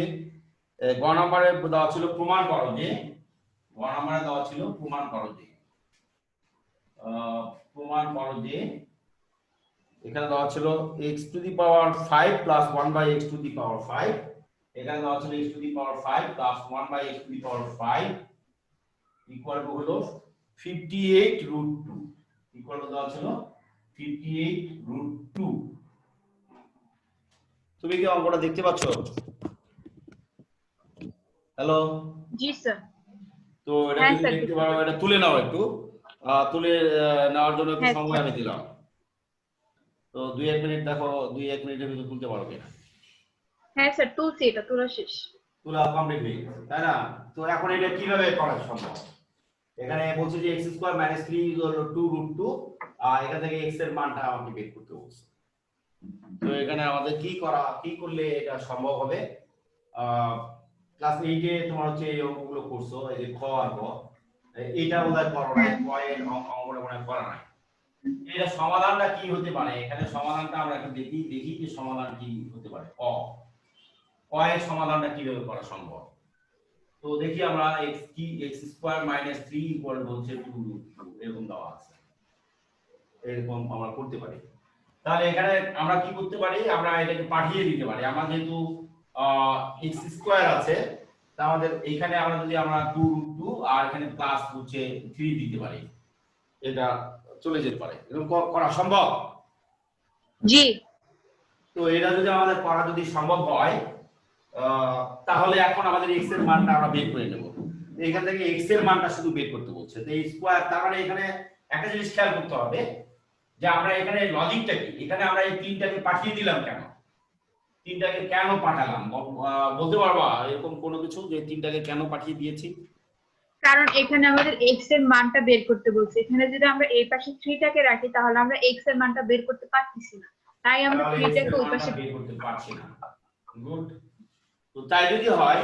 গ নম্বরে দেওয়া ছিল প্রমাণ করো যে, প্রমাণ করো যে, প্রমাণ করো যে, এখানে দেওয়া ছিল x⁵ প্লাস 1/x⁵, এখানে দেওয়া ছিল x⁵ plus 1/x⁵ equal to হলো 58√2, ইকুয়াল টু দেওয়া ছিল 58√2। তুমি কি অঙ্কটা দেখতে পাচ্ছ? হ্যালো, জি স্যার, তো এটা হ্যাঁ যদি স্যার দেখতে দেখতে পারো, এটা পাচ্ছি। তুলে নাও একটু, তুলে নেওয়ার জন্য একটু হ্যাঁ সময় স্যার, আমি দিলাম। তো 2-1 মিনিট দেখো, 2-1 মিনিটের ভিতরে তুলতে পারো কিনা। হ্যাঁ স্যার তুলছি, এটা তোলা শেষ। তোলা কমপ্লিট হয়ে গেছে, তাই না? তো এখন এটা কিভাবে করা সম্ভব? এখানে বলছে যে x² - 3 2√2, আর এখান থেকে x এর মানটা আমাকে বের করতে বলছে। তো এখানে আমাদের কি করলে এটা সম্ভব হবে? ক্লাস 8 এ তোমার হচ্ছে এই অঙ্কগুলো করছো, এই যে খ আর গ, এইটা বোধহয় করো নাই, খ এর অঙ্কটা মনে হয় করা নাই। এর সমাধানটা কি হতে পারে? এখানে সমাধানটা আমরা একটু দেখি যে সমাধান কি হতে পারে। ক এর সমাধানটা কিভাবে করা সম্ভব। তো দেখি আমরা x কি x² - 3 ইকুয়াল হচ্ছে 2√2 এরকম দেওয়া আছে, এরকম আমরা করতে পারি। তাহলে এখানে আমরা কি করতে পারি, আমরা এটাকে পাঠিয়ে দিতে পারি। আমরা যেহেতু x² আছে, তা আমাদের এখানে আমরা যদি আমরা 2√2 আর এখানে প্লাস হচ্ছে 3 দিতে পারি, এটা চলে যেতে পারে। এরকম করা সম্ভব? জি। তো এটা যদি আমাদের করা যদি সম্ভব হয়, তাহলে এখন আমাদের x এর মানটা আমরা বের করে নেব। এখান থেকে x এর মানটা শুধু বের করতে বলছে। তো এই স্কয়ার, তার মানে এখানে একটা জিনিস খেয়াল করতে হবে যে আমরা এখানে লজিকটা কি, এখানে আমরা এই তিনটাকে পাঠিয়ে দিলাম কেন, তিনটাকে কেন পাঠালাম বলতে পারবা এরকম কোনো কিছু যে তিনটাকে কেন পাঠিয়ে দিয়েছি? কারণ এখানে আমাদের x এর মানটা বের করতে বলছে। এখানে যদি আমরা এই পাশে 3 টাকে রাখি তাহলে আমরা x এর মানটা বের করতে পারতেছি না, তাই আমরা 3 টাকে ওই পাশে বের করতে পারছি না। গুড। তো তাই যদি হয়,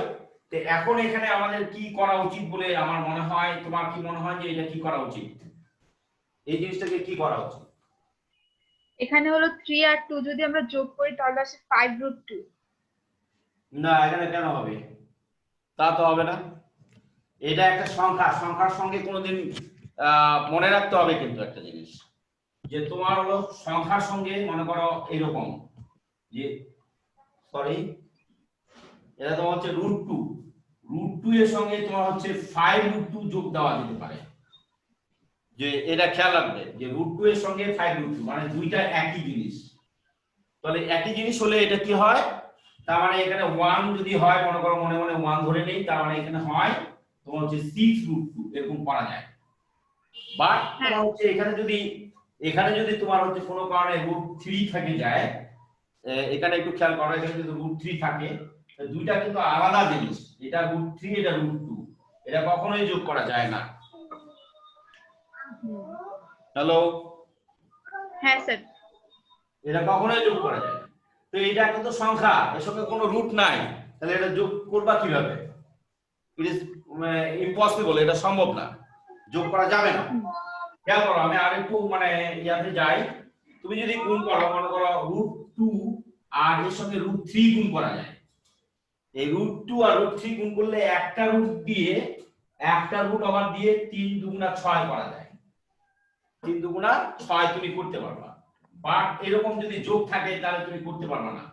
তো এখন এখানে আমাদের কি করা উচিত বলে আমার মনে হয়, তোমার কি মনে হয় যে এটা কি করা উচিত, এই জিনিসটাকে কি করা উচিত? এখানে হলো 3 আর 2 যদি আমরা যোগ করি তাহলে আসে 5√2। না, এখানে কেন হবে? তা তো হবে না। এটা একটা সংখ্যা, সংখ্যার সঙ্গে কোনোদিন মনে রাখতে হবে কিন্তু একটা জিনিস, যে তোমার হলো সংখ্যার সঙ্গে মনে করো এরকম যে সরি এটা তোমার হচ্ছে √2, √2 এর সঙ্গে তোমার হচ্ছে 5√2 যোগ দেওয়া যেতে পারে। যে এটা খেয়াল রাখবে যে √2 এর সঙ্গে 5√2 মানে দুইটা একই জিনিস। তাহলে একই জিনিস হলে এটা কি হয়, তার মানে এখানে 1 যদি হয়, মনে করো মনে মনে 1 ধরে নেই, তার মানে এখানে হয় তোমার হচ্ছে 6√2 এরকম করা যায়। বাট তোমার হচ্ছে এখানে যদি তোমার হচ্ছে কোনো কারণে √3 থেকে যায়, এখানে একটু খেয়াল করো, এখানে যদি √3 থাকে, দুইটা কিন্তু আলাদা জিনিস, এটা √3 এটা √2, এটা কখনোই যোগ করা যায় না। হ্যালো? হ্যাঁ স্যার। এটা কখনোই যোগ করা যায় না। তো এটা কিন্তু সংখ্যা, এর সঙ্গে কোনো রুট নাই, তাহলে এটা যোগ করবা কিভাবে? ইট ইজ ইম্পসিবল, এটা সম্ভব না, যোগ করা যাবে না। খেয়াল করো, আমি আরেকটু ইয়াতে যাই। তুমি যদি গুণ করো, মনে করো √2 আর এর সঙ্গে √3 গুণ করা যায়, এই √2 আর √3 গুণ করলে একটা রুট দিয়ে একটা রুট আবার দিয়ে 3 দুগুণা 6 করা যায়, 3 দুগুণা 6 তুমি করতে পারবা। বাট এরকম যদি যোগ থাকে তাহলে তুমি করতে পারবা না।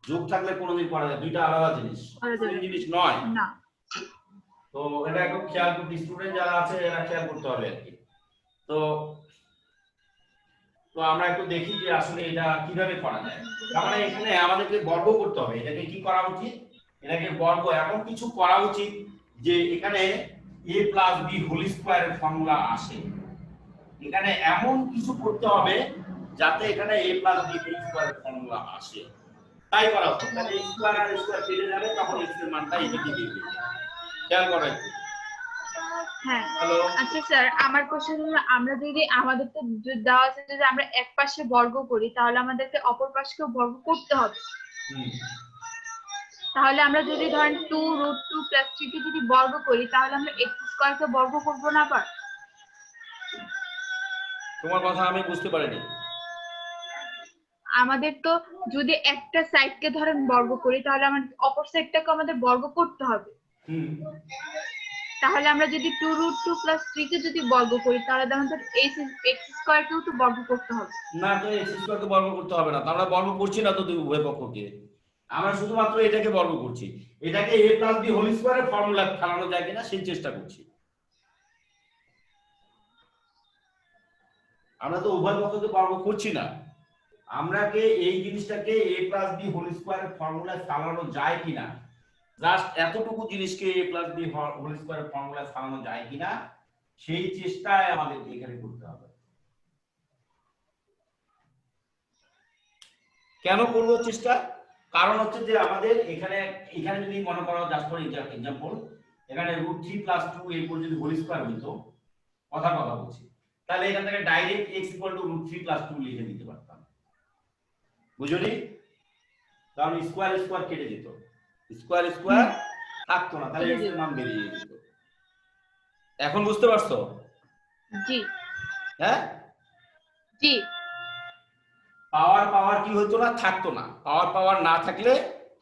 যোগ থাকলে কোনোদিন করা যায়, দুইটা আলাদা জিনিস, সেম জিনিস নয় না। তো এটা একটু খেয়াল করতে, স্টুডেন্ট যারা আছে এরা খেয়াল করতে হবে আর কি। তো তো আমরা একটু দেখি যে আসলে এটা কিভাবে করা যায়। তার মানে এখানে আমাদেরকে বর্গ করতে হবে, এটাকে কি করা উচিত, এটাকে বর্গ এমন কিছু করা উচিত যে এখানে a + b হোল স্কয়ারের ফর্মুলা আসে। এখানে এমন কিছু করতে হবে যাতে এখানে a + b হোল স্কয়ারের ফর্মুলা আসে, তাই করা হতো। তাহলে স্কয়ার আর স্কয়ার কেটে যাবে, তখন x এর মানটা এদিকে বের হয়ে যাবে। খেয়াল করো একটু। হ্যাঁ। হ্যালো? আচ্ছা স্যার, আমার কোশ্চেন হলো, আমরা যদি আমাদের তো দেওয়া আছে যদি আমরা এক পাশে বর্গ করি তাহলে আমাদেরকে অপর পাশকেও বর্গ করতে হবে। তাহলে আমরা যদি ধরেন 2√2 + 3 কে যদি বর্গ করি তাহলে আমরা x² কে বর্গ করব না আবার? তোমার কথা আমি বুঝতে পারিনি। আমাদের তো যদি একটা সাইডকে ধরেন বর্গ করি তাহলে আমাদের অপর সাইডটাকে আমাদের বর্গ করতে হবে। তাহলে আমরা যদি 2√2 + 3 কে যদি বর্গ করি তাহলে আমাদের x² কেও তো বর্গ করতে হবে। না, তো x² কে বর্গ করতে হবে না, আমরা বর্গ করছি না তো দুই উভয় পক্ষকে, আমরা শুধুমাত্র এটাকে বর্গ করছি। এটাকে a + b হোল স্কয়ারের ফর্মুলা ফেলানো যায় কিনা সেই চেষ্টা করছি। আমরা তো উভয় পক্ষকে বর্গ করছি না, আমরাকে এই জিনিসটাকে a + b হোল স্কয়ারের ফর্মুলায় ফেলানো যায় কিনা, জাস্ট এতটুকু জিনিসকে a + b হোল স্কয়ারের ফর্মুলায় ফেলানো যায় কিনা সেই চেষ্টায় আমাদের এখানে করতে হবে। কেন করব চেষ্টা? কারণ হচ্ছে যে আমাদের এখানে যদি মনে করো জাস্ট ফর এক্সাম্পল, এখানে √3 + 2 এরপর যদি হোল স্কয়ার হতো, কথা বলছি, তাহলে এখান থেকে ডাইরেক্ট x √3 + 2 লিখে দিতে পারতাম, বুঝলি? কারণ স্কয়ার স্কয়ার কেটে যেত, স্কয়ার স্কয়ার থাকতো না, তাহলে x এর মান বেরিয়ে যেত। এখন বুঝতে পারছো? জি। হ্যাঁ জি। পাওয়ার কি হতো না, থাকতো না। পাওয়ার না থাকলে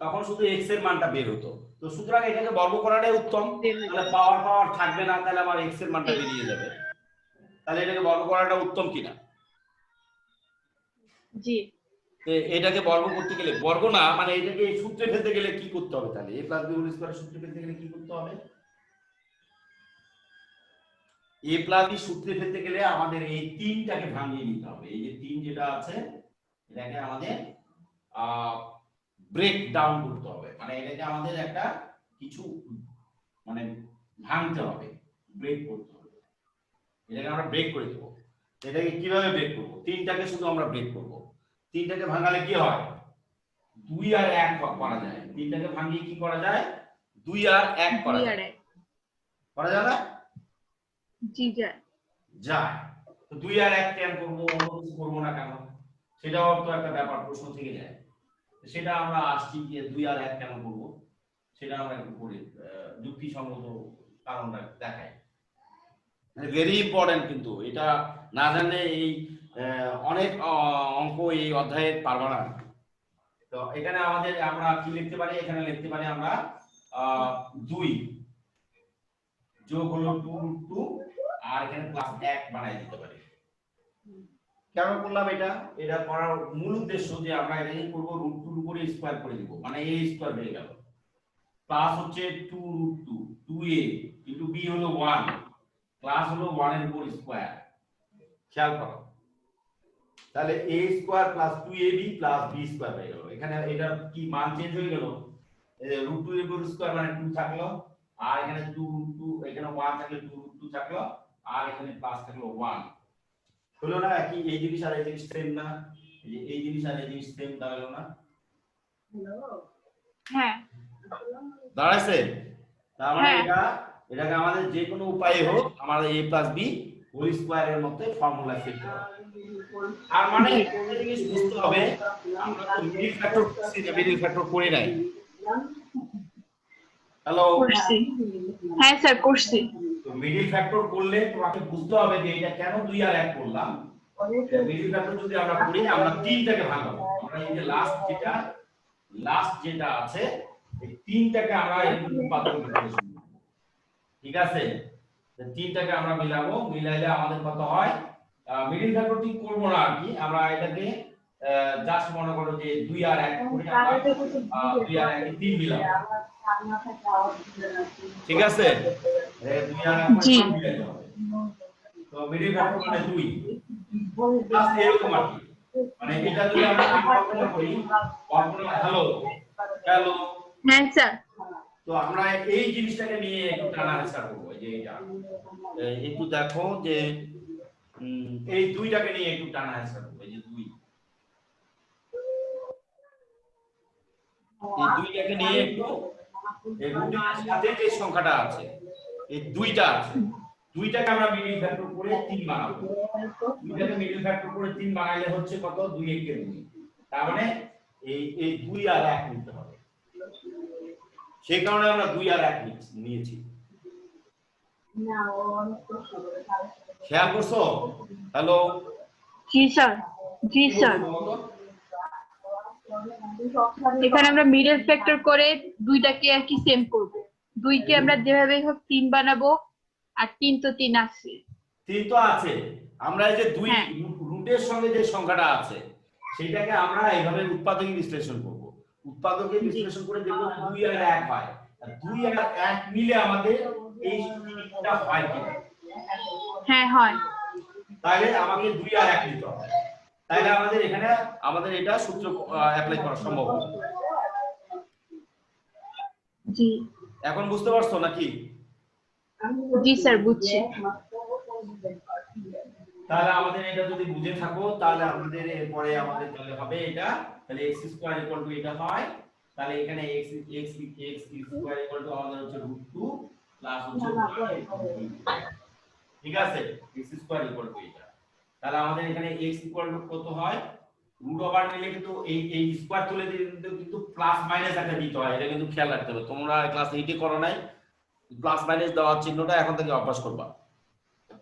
তখন শুধু x এর মানটা বের হতো, তো সুতরাং এটাকে বর্গ করাটাই উত্তম। তাহলে পাওয়ার থাকবে না, তাহলে আমার x এর মানটা বেরিয়ে যাবে। তাহলে এটাকে বর্গ করাটা উত্তম কিনা? জি। এটাকে বর্গ করতে গেলে, বর্গ না মানে এটাকে সূত্রে ফেলতে গেলে কি করতে হবে? তাহলে a + b হোল স্কয়ার সূত্রে ফেলতে গেলে কি করতে হবে? a + b সূত্রে ফেলতে গেলে আমাদের এই 3টাকে ভাঙিয়ে নিতে হবে। এই যে 3 যেটা আছে এটাকে আমাদের ব্রেক ডাউন করতে হবে, মানে এটাকে আমাদের একটা কিছু মানে ভাঙতে হবে, ব্রেক করতে হবে। এটাকে আমরা ব্রেক করে দেব। এটাকে কিভাবে ব্রেক করব? 3টাকে শুধু আমরা ব্রেক করব। 3টাকে ভাঙালে কি হয়? 2 আর 1 করা যায়। 3টাকে ভাঙিয়ে কি করা যায়? 2 আর 1 করা যায়। করা যায় না? জি যায়। যায়। তো 2 আর 1 কেন করব, অন্য কিছু করব না কেন? সেটাও তো একটা ব্যাপার, প্রশ্ন থেকে যায়। সেটা আমরা আসছি যে 2 আর 1 কেন করব সেটা আমরা একটু পড়ি, যুক্তিসঙ্গত কারণটা দেখাই। ভেরি ইম্পর্টেন্ট, কিন্তু এটা না জানলে এই অনেক অঙ্ক এই অধ্যায়ে পারবা না। তো এখানে আমাদের আমরা কি লিখতে পারি? এখানে লিখতে পারি আমরা 2 যোগ হলো 2√2 আর এখানে +1 বানাই দিতে পারি। কেন করলাম এটা? এটা করার মূল উদ্দেশ্য যে আমরা এটাকে করব √2 এর উপরে স্কয়ার করে দিব, মানে a স্কয়ার হয়ে গেল। প্লাস হচ্ছে 2√2 2a ইনটু b হলো 1 প্লাস হলো 1 এর উপর স্কয়ার। খেয়াল করো, তাহলে a square plus 2ab plus b square হয়ে গেল। এখানে এটা কি মান চেঞ্জ হয়ে গেল? √2 এর উপর স্কয়ার মানে 2 থাকলো, আর এখানে 2√2, এখানে 1 থাকলে 2√2 থাকলো, আর এখানে প্লাস থাকলো 1। হলো না? কি এই জিনিস আর এই জিনিস সেম না? এই যে এই জিনিস আর এই জিনিস সেম দাঁড়ালো না? হ্যাঁ দাঁড়াইছে। তার মানে এটাকে আমাদের যে কোনো উপায়ে হোক আমাদের a + b হোল স্কয়ার এর মধ্যে ফর্মুলা সেট করা। আর মানে একটা জিনিস বুঝতে হবে, আমরা তো মিডল ফ্যাক্টর করছি না, মিডল ফ্যাক্টর করি নাই। হ্যালো, করছি। হ্যাঁ স্যার করছি। তো মিডল ফ্যাক্টর করলে তোমাকে বুঝতে হবে যে এটা কেন 2 আর 1 করলাম। মিডল ফ্যাক্টর যদি আমরা করি, আমরা 3টাকে ভাঙাবো। আমরা এই যে লাস্ট যেটা আছে এই 3টাকে আমরা এরকম উৎপাদন করতে শুরু করব। ঠিক আছে? তো 3টাকে আমরা মিলাবো, মিলাইলে আমাদের কত হয়? মিডল ফ্যাক্টর ঠিক করব না আর কি, আমরা এটাকে জাস্ট মনে করো যে 2 আর 1 করে আমরা 2 আর 1 3 মিলাবো। ঠিক আছে? 2 আর 1 জি। 3 মিলাইতে হবে। তো মিডল ফ্যাক্টর মানে 2 প্লাস এরকম আর কি, মানে এটা যদি আমরা কল্পনা করি, কল্পনা হ্যালো হ্যাঁ স্যার। তো আমরা এই জিনিসটাকে নিয়ে একটু টানা হেঁচড়া করবো। এই যে এটা একটু দেখো যে এই 2টাকে নিয়ে একটু টানা হেঁচড়া করবো। এই যে 2, এই 2টাকে নিয়ে একটু, এই রুটের সাথে যে সংখ্যাটা আছে এই 2টা আছে, 2টাকে আমরা মিডল ফ্যাক্টর করে 3 বানাবো। 2টাকে মিডল ফ্যাক্টর করে 3 বানাইলে হচ্ছে কত? 2 1 কে 2। তার মানে এই 2 আর 1 নিতে হবে। সেই কারণে আমরা 2 আর 1 নিয়েছি। খেয়াল করছো? হ্যালো, জি স্যার। জি স্যার। এখানে আমরা মিডল ফ্যাক্টর করে 2টাকে আর কি সেম করব। 2কে আমরা যেভাবে হোক 3 বানাবো, আর 3 তো 3 আছে। 3 তো আছে। আমরা এই যে 2 রুটের সঙ্গে যে সংখ্যাটা আছে সেটাকে আমরা এইভাবে উৎপাদকে বিশ্লেষণ করব। উৎপাদকে বিশ্লেষণ করে দেখব 2 আর 1 হয়। আর 2 আর 1 মিলে আমাদের এই জিনিসটা হয় কিনা। হ্যাঁ হয়। তাহলে আমাকে 2 আর 1 নিতে হবে। তাহলে আমাদের এখানে আমাদের এটা সূত্র অ্যাপ্লাই করা সম্ভব হবে। জি। এখন বুঝতে পারছো নাকি? জি স্যার বুঝছি। তাহলে আমাদের এটা যদি বুঝে থাকো তাহলে আমাদের এরপরে আমাদের তাহলে হবে এটা, তাহলে x স্কয়ার ইকুয়াল টু এটা হয়। তাহলে এখানে x স্কয়ার ইকুয়াল টু আমাদের হচ্ছে √2 প্লাস হচ্ছে 1, ঠিক আছে? x স্কয়ার ইকুয়াল টু এটা। তাহলে আমাদের এখানে x ইকুয়াল টু কত হয়? রুট ওভার নিলে কিন্তু এই স্কয়ার তুলে দিলে কিন্তু প্লাস মাইনাস একটা দিতে হয়, এটা কিন্তু খেয়াল রাখতে হবে। তোমরা ক্লাস 8 এ করো নাই, প্লাস মাইনাস দেওয়ার চিহ্নটা এখন থেকে অভ্যাস করবা।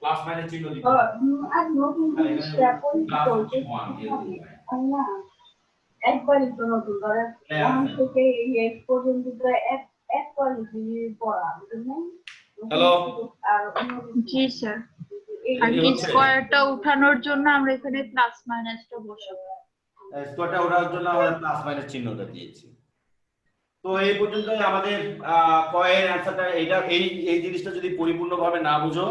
প্লাস মাইনাস চিহ্ন দিতে হবে। একবারই তো নতুন ধরে ওখান থেকে এই এক পর্যন্ত হ্যালো, জি স্যার। আর কি কি হচ্ছে? স্কয়ারটা উঠানোর জন্য আমরা এখানে প্লাস মাইনাসটা বসাবো। স্কোয়ারটা ওঠার জন্য আমরা প্লাস মাইনাস চিহ্নটা দিয়েছি। তো এই পর্যন্তই আমাদের কয়ের অ্যান্সারটা। এটা এই জিনিসটা যদি পরিপূর্ণভাবে না বুঝো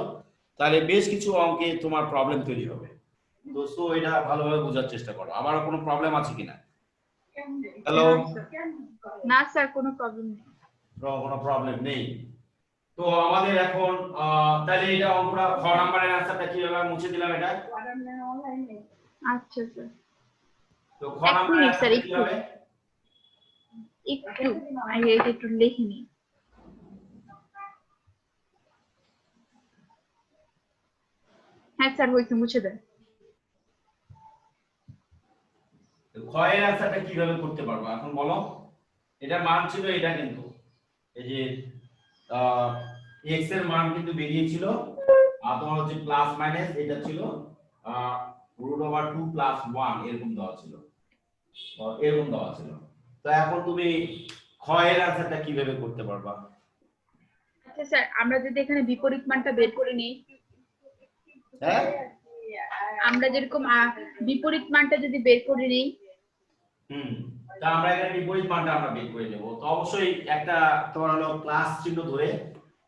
তাহলে বেশ কিছু অঙ্কে তোমার প্রবলেম তৈরি হবে। তো সো এটা ভালোভাবে বোঝার চেষ্টা করো। আবার কোনো প্রবলেম আছে কিনা? হ্যালো, না স্যার, কোনো প্রবলেম নেই। কোনো প্রবলেম নেই। তো আমাদের এখন তাহলে এটা অঙ্কটা খ নাম্বারের অ্যান্সারটা কিভাবে মুছে দিলাম এটা। আচ্ছা স্যার, তো খ এক নাম্বারের মিনিট স্যার, অ্যান্সারটা একটু কিভাবে? আমি এটা একটু লিখে নিই। হ্যাঁ স্যার, হয়েছে, মুছে দেন। খ এর অ্যান্সারটা কিভাবে করতে পারবো এখন বলো। এটার মান ছিল এটা, কিন্তু এই যে এক্স এর মান কিন্তু বেরিয়েছিল আর তোমার হচ্ছে প্লাস মাইনাস এটা ছিল √2 প্লাস 1 এরকম দেওয়া ছিল। এরকম দেওয়া ছিল। তো এখন তুমি খ এর অ্যান্সারটা কিভাবে করতে পারবা? আচ্ছা স্যার, আমরা যদি এখানে বিপরীত মানটা বের করে নিই, হ্যাঁ, আমরা যেরকম বিপরীত মানটা যদি বের করে নিই, তা আমরা এখানে বিপরীত মানটা আমরা বের করে নেব। তো অবশ্যই একটা তোমার হলো প্লাস চিহ্ন ধরে,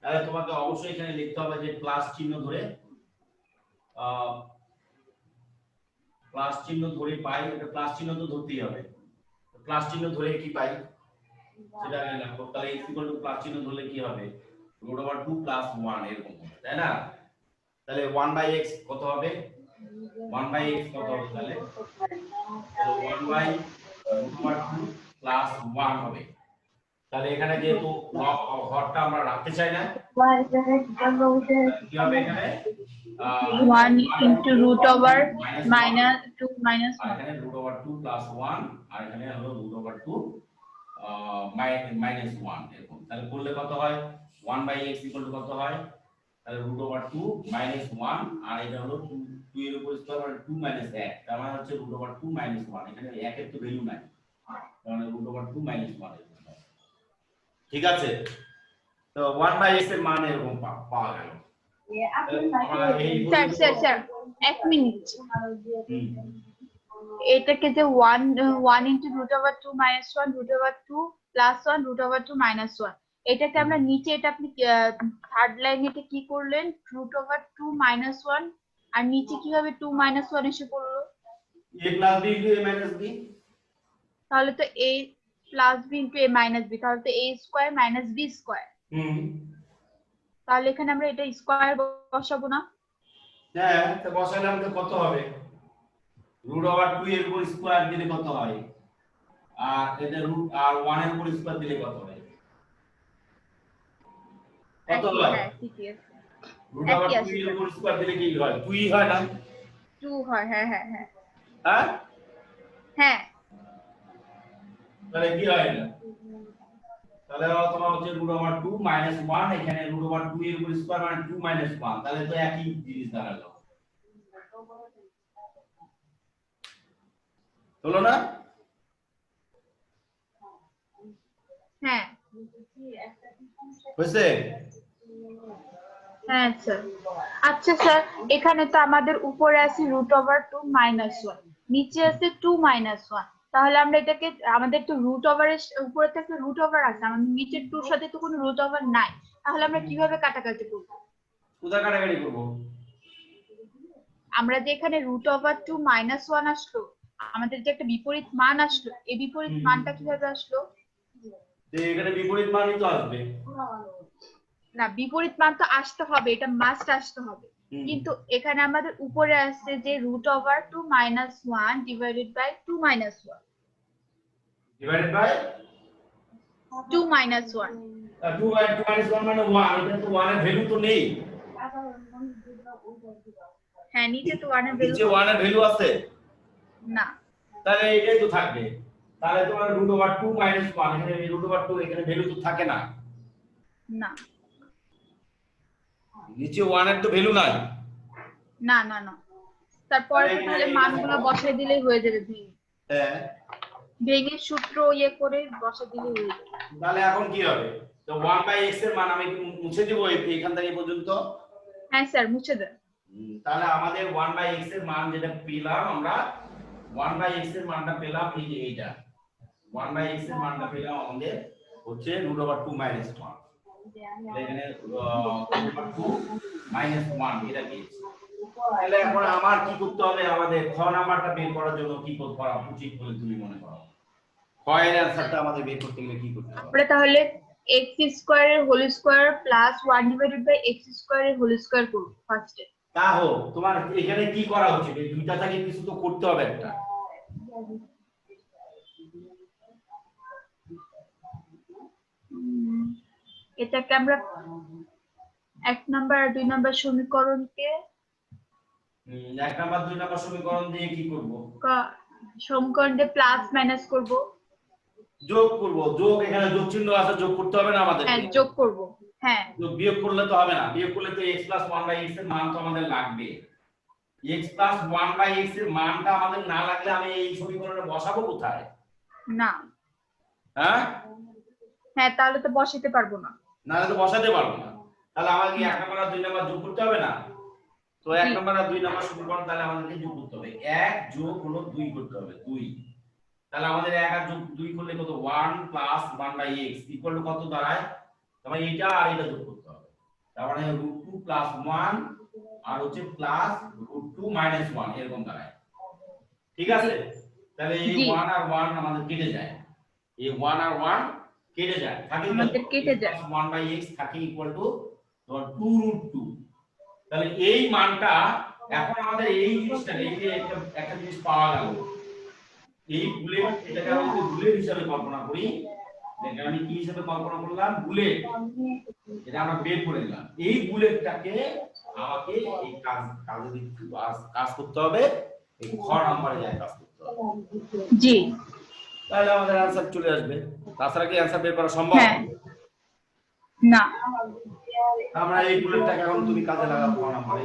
তাহলে তোমাকে অবশ্যই এখানে লিখতে হবে যে প্লাস চিহ্ন ধরে প্লাস চিহ্ন ধরে পাই। এটা প্লাস চিহ্ন তো ধরতেই হবে। প্লাস চিহ্ন ধরে কি পাই সেটা আমি লিখব। তাহলে x প্লাস চিহ্ন ধরলে কি হবে? √2 প্লাস 1 এরকম হবে, তাই না? তাহলে 1/x কত হবে? 1/x কত হবে তাহলে? 1/√2 প্লাস 1 হবে। তাহলে এখানে যেহেতু হরটা আমরা রাখতে চাই না, কি হবে এখানে 1 into √2 minus আর 1। এখানে √2 প্লাস 1 আর এখানে হলো √2 মাইনাস 1 এরকম। তাহলে করলে কত হয়? 1/x কত হয়? তাহলে √2 মাইনাস 1 আর এটা হলো 2 এর উপর স্কয়ার মানে 2 মাইনাস 1, তার মানে হচ্ছে √2 মাইনাস 1। এখানে 1 এর তো ভ্যালু নাই, তার মানে √2 মাইনাস 1 এরকম হয়। ঠিক আছে? তো 1/x এর মান এরকম পাওয়া গেল। স্যার, এক মিনিট। এটাকে যে 1 into √2 minus 1 √2 plus 1 √2 minus 1, এটাকে আমরা নিচে, এটা আপনি থার্ড লাইনে এটা কি করলেন? √2 minus 1, আর নিচে কিভাবে 2 minus 1 এসে পড়লো? a plus b into a minus b। তাহলে তো a plus b into a minus b, তাহলে তো a square minus b square. তাহলে এখানে আমরা এটা স্কোয়ার বসাবো না? হ্যাঁ, তো বসালাম তো কত হবে? √2 এর উপর স্কয়ার দিলে কত হয়? আর এটা আর 1 এর উপর স্কয়ার দিলে কত হয়? কত হয়? হ্যাঁ, ঠিকই আছে। √2 এর উপর স্কয়ার দিলে কি হয়? 2 হয় না? 2 হয়, হ্যাঁ হ্যাঁ হ্যাঁ হ্যাঁ, হ্যাঁ। তাহলে কি হয় এটা? তাহলে তোমার হচ্ছে √2 মাইনাস 1, এখানে √2 এর উপর স্কয়ার মানে 2 মাইনাস 1, তাহলে তো একই জিনিস দাঁড়ালো। হলো না? হ্যাঁ হয়েছে? হ্যাঁ স্যার। আচ্ছা স্যার, এখানে তো আমাদের উপরে আছে √2 minus 1, নিচে আছে 2 minus 1। তাহলে আমরা এটাকে, আমাদের তো √এর উপরে তো একটা √, আছে, আমাদের নিচের 2 সাথে তো কোনো √, নাই। তাহলে আমরা কিভাবে কাটাকাটি করব? কোথায় কাটাকাটি করব? আমরা যে এখানে √2 minus 1 আসলো, আমাদের যে একটা বিপরীত মান আসলো, এই বিপরীত মানটা কিভাবে আসলো? যে এখানে বিপরীত মানই তো আসবে। না, বিপরীত মান তো আসতে হবে, এটা মাস্ট আসতে হবে। কিন্তু এখানে আমাদের উপরে আসছে যে √2 minus 1 divided by 2 minus 1 divided by 2 minus 1। 2 minus 1 মানে 1, এটা তো 1 এর ভ্যালু তো নেই। হ্যাঁ, নিচে তো 1 এর ভ্যালু, নিচে 1 এর ভ্যালু আছে না। তাহলে এটাই তো থাকবে। তাহলে তোমার √2 মাইনাস 1, এখানে √2 এখানে ভ্যালু তো থাকে না। না নিচে 1 এর তো ভ্যালু নাই। না না না, তারপরে তো তাহলে মানগুলো বসাই দিলেই হয়ে যাবে, ভেঙে হ্যাঁ, ভেঙে সূত্র করে বসাই দিলেই হয়ে যাবে। তাহলে এখন কি হবে? তো তো 1/x এর মান আমি মুছে দেব এখান থেকে পর্যন্ত। হ্যাঁ স্যার মুছে দেন। তাহলে আমাদের 1/x এর মান যেটা পেলাম আমরা 1/x এর মানটা পেলাম এই যে এইটা 1/x এর মানটা পেলাম আমাদের হচ্ছে √2 - 1 এখানে √2 - 1 এটা পেয়েছি। তাহলে এখন আমার কি করতে হবে আমাদের খ নাম্বারটা বের করার জন্য কি করা উচিত বলে তুমি মনে করো? খ এর অ্যানসারটা আমাদের বের করতে গেলে কি করতে হবে? আমরা তাহলে x² এর হোল স্কয়ার প্লাস 1/x² এর হোল স্কয়ার করব ফার্স্টে। তা হোক, তোমার এখানে কি করা উচিত? এই দুইটা থেকে কিছু তো করতে হবে একটা। এটাকে আমরা 1 নাম্বার আর 2 নাম্বার সমীকরণকে 1 নাম্বার 2 নাম্বার সমীকরণ দিয়ে কি করব? সমীকরণে প্লাস মাইনাস করব, যোগ করব। যোগ, এখানে যোগ চিহ্ন আছে, যোগ করতে হবে না আমাদের? হ্যাঁ যোগ করব। হ্যাঁ যোগ, বিয়োগ করলে তো হবে না। বিয়োগ করলে তো x + 1/x এর মান তো আমাদের লাগবে। x + 1/x এর মানটা আমাদের না লাগলে আমি এই সমীকরণে বসাবো কোথায়? না। হ্যাঁ হ্যাঁ তাহলে তো বসাতে পারবো না। নাহলে তো বসাতে পারবো না। তাহলে আমাকে 1 নাম্বার আর 2 নাম্বার যোগ করতে হবে না? তো 1 নাম্বার আর 2 নাম্বার সমীকরণ তাহলে আমাদেরকে যোগ করতে হবে। 1 যোগ হলো 2 করতে হবে, 2। তাহলে আমাদের 1 আর যোগ 2 করলে কত? 1 + 1/x ইকুয়াল টু কত দাঁড়ায়? তাহলে এটা আর এটা যোগ করতে হবে। তার মানে √2 + 1 আর হচ্ছে প্লাস √2 - 1 এরকম দাঁড়ায়। ঠিক আছে? তাহলে এই 1 আর 1 আমাদের কেটে যায়। এই 1 আর 1 কেটে যায়। থাকে আমাদের কেটে যায় 1/x থাকে ইকুয়াল টু 2√2। তাহলে এই মানটা এখন আমাদের এই জিনিসটা এই যে একটা জিনিস পাওয়া গেল। এই বুলেট, এটাকে আমরা যদি বুলেট হিসাবে কল্পনা করি, দেখেন আমি কি হিসাবে কল্পনা করলাম? বুলেট। এটা আমরা বের করে নিলাম। এই বুলেটটাকে আমাকে এই কাজে কাজ করতে হবে, এই খ নম্বরে যায় কাজ করতে হবে। জি। তাহলে আমাদের অ্যানসার চলে আসবে। তাছাড়া কি অ্যানসার বের করা সম্ভব? হ্যাঁ না। আমরা এই বুলেটটাকে এখন তুমি কাজে লাগাও খ নম্বরে।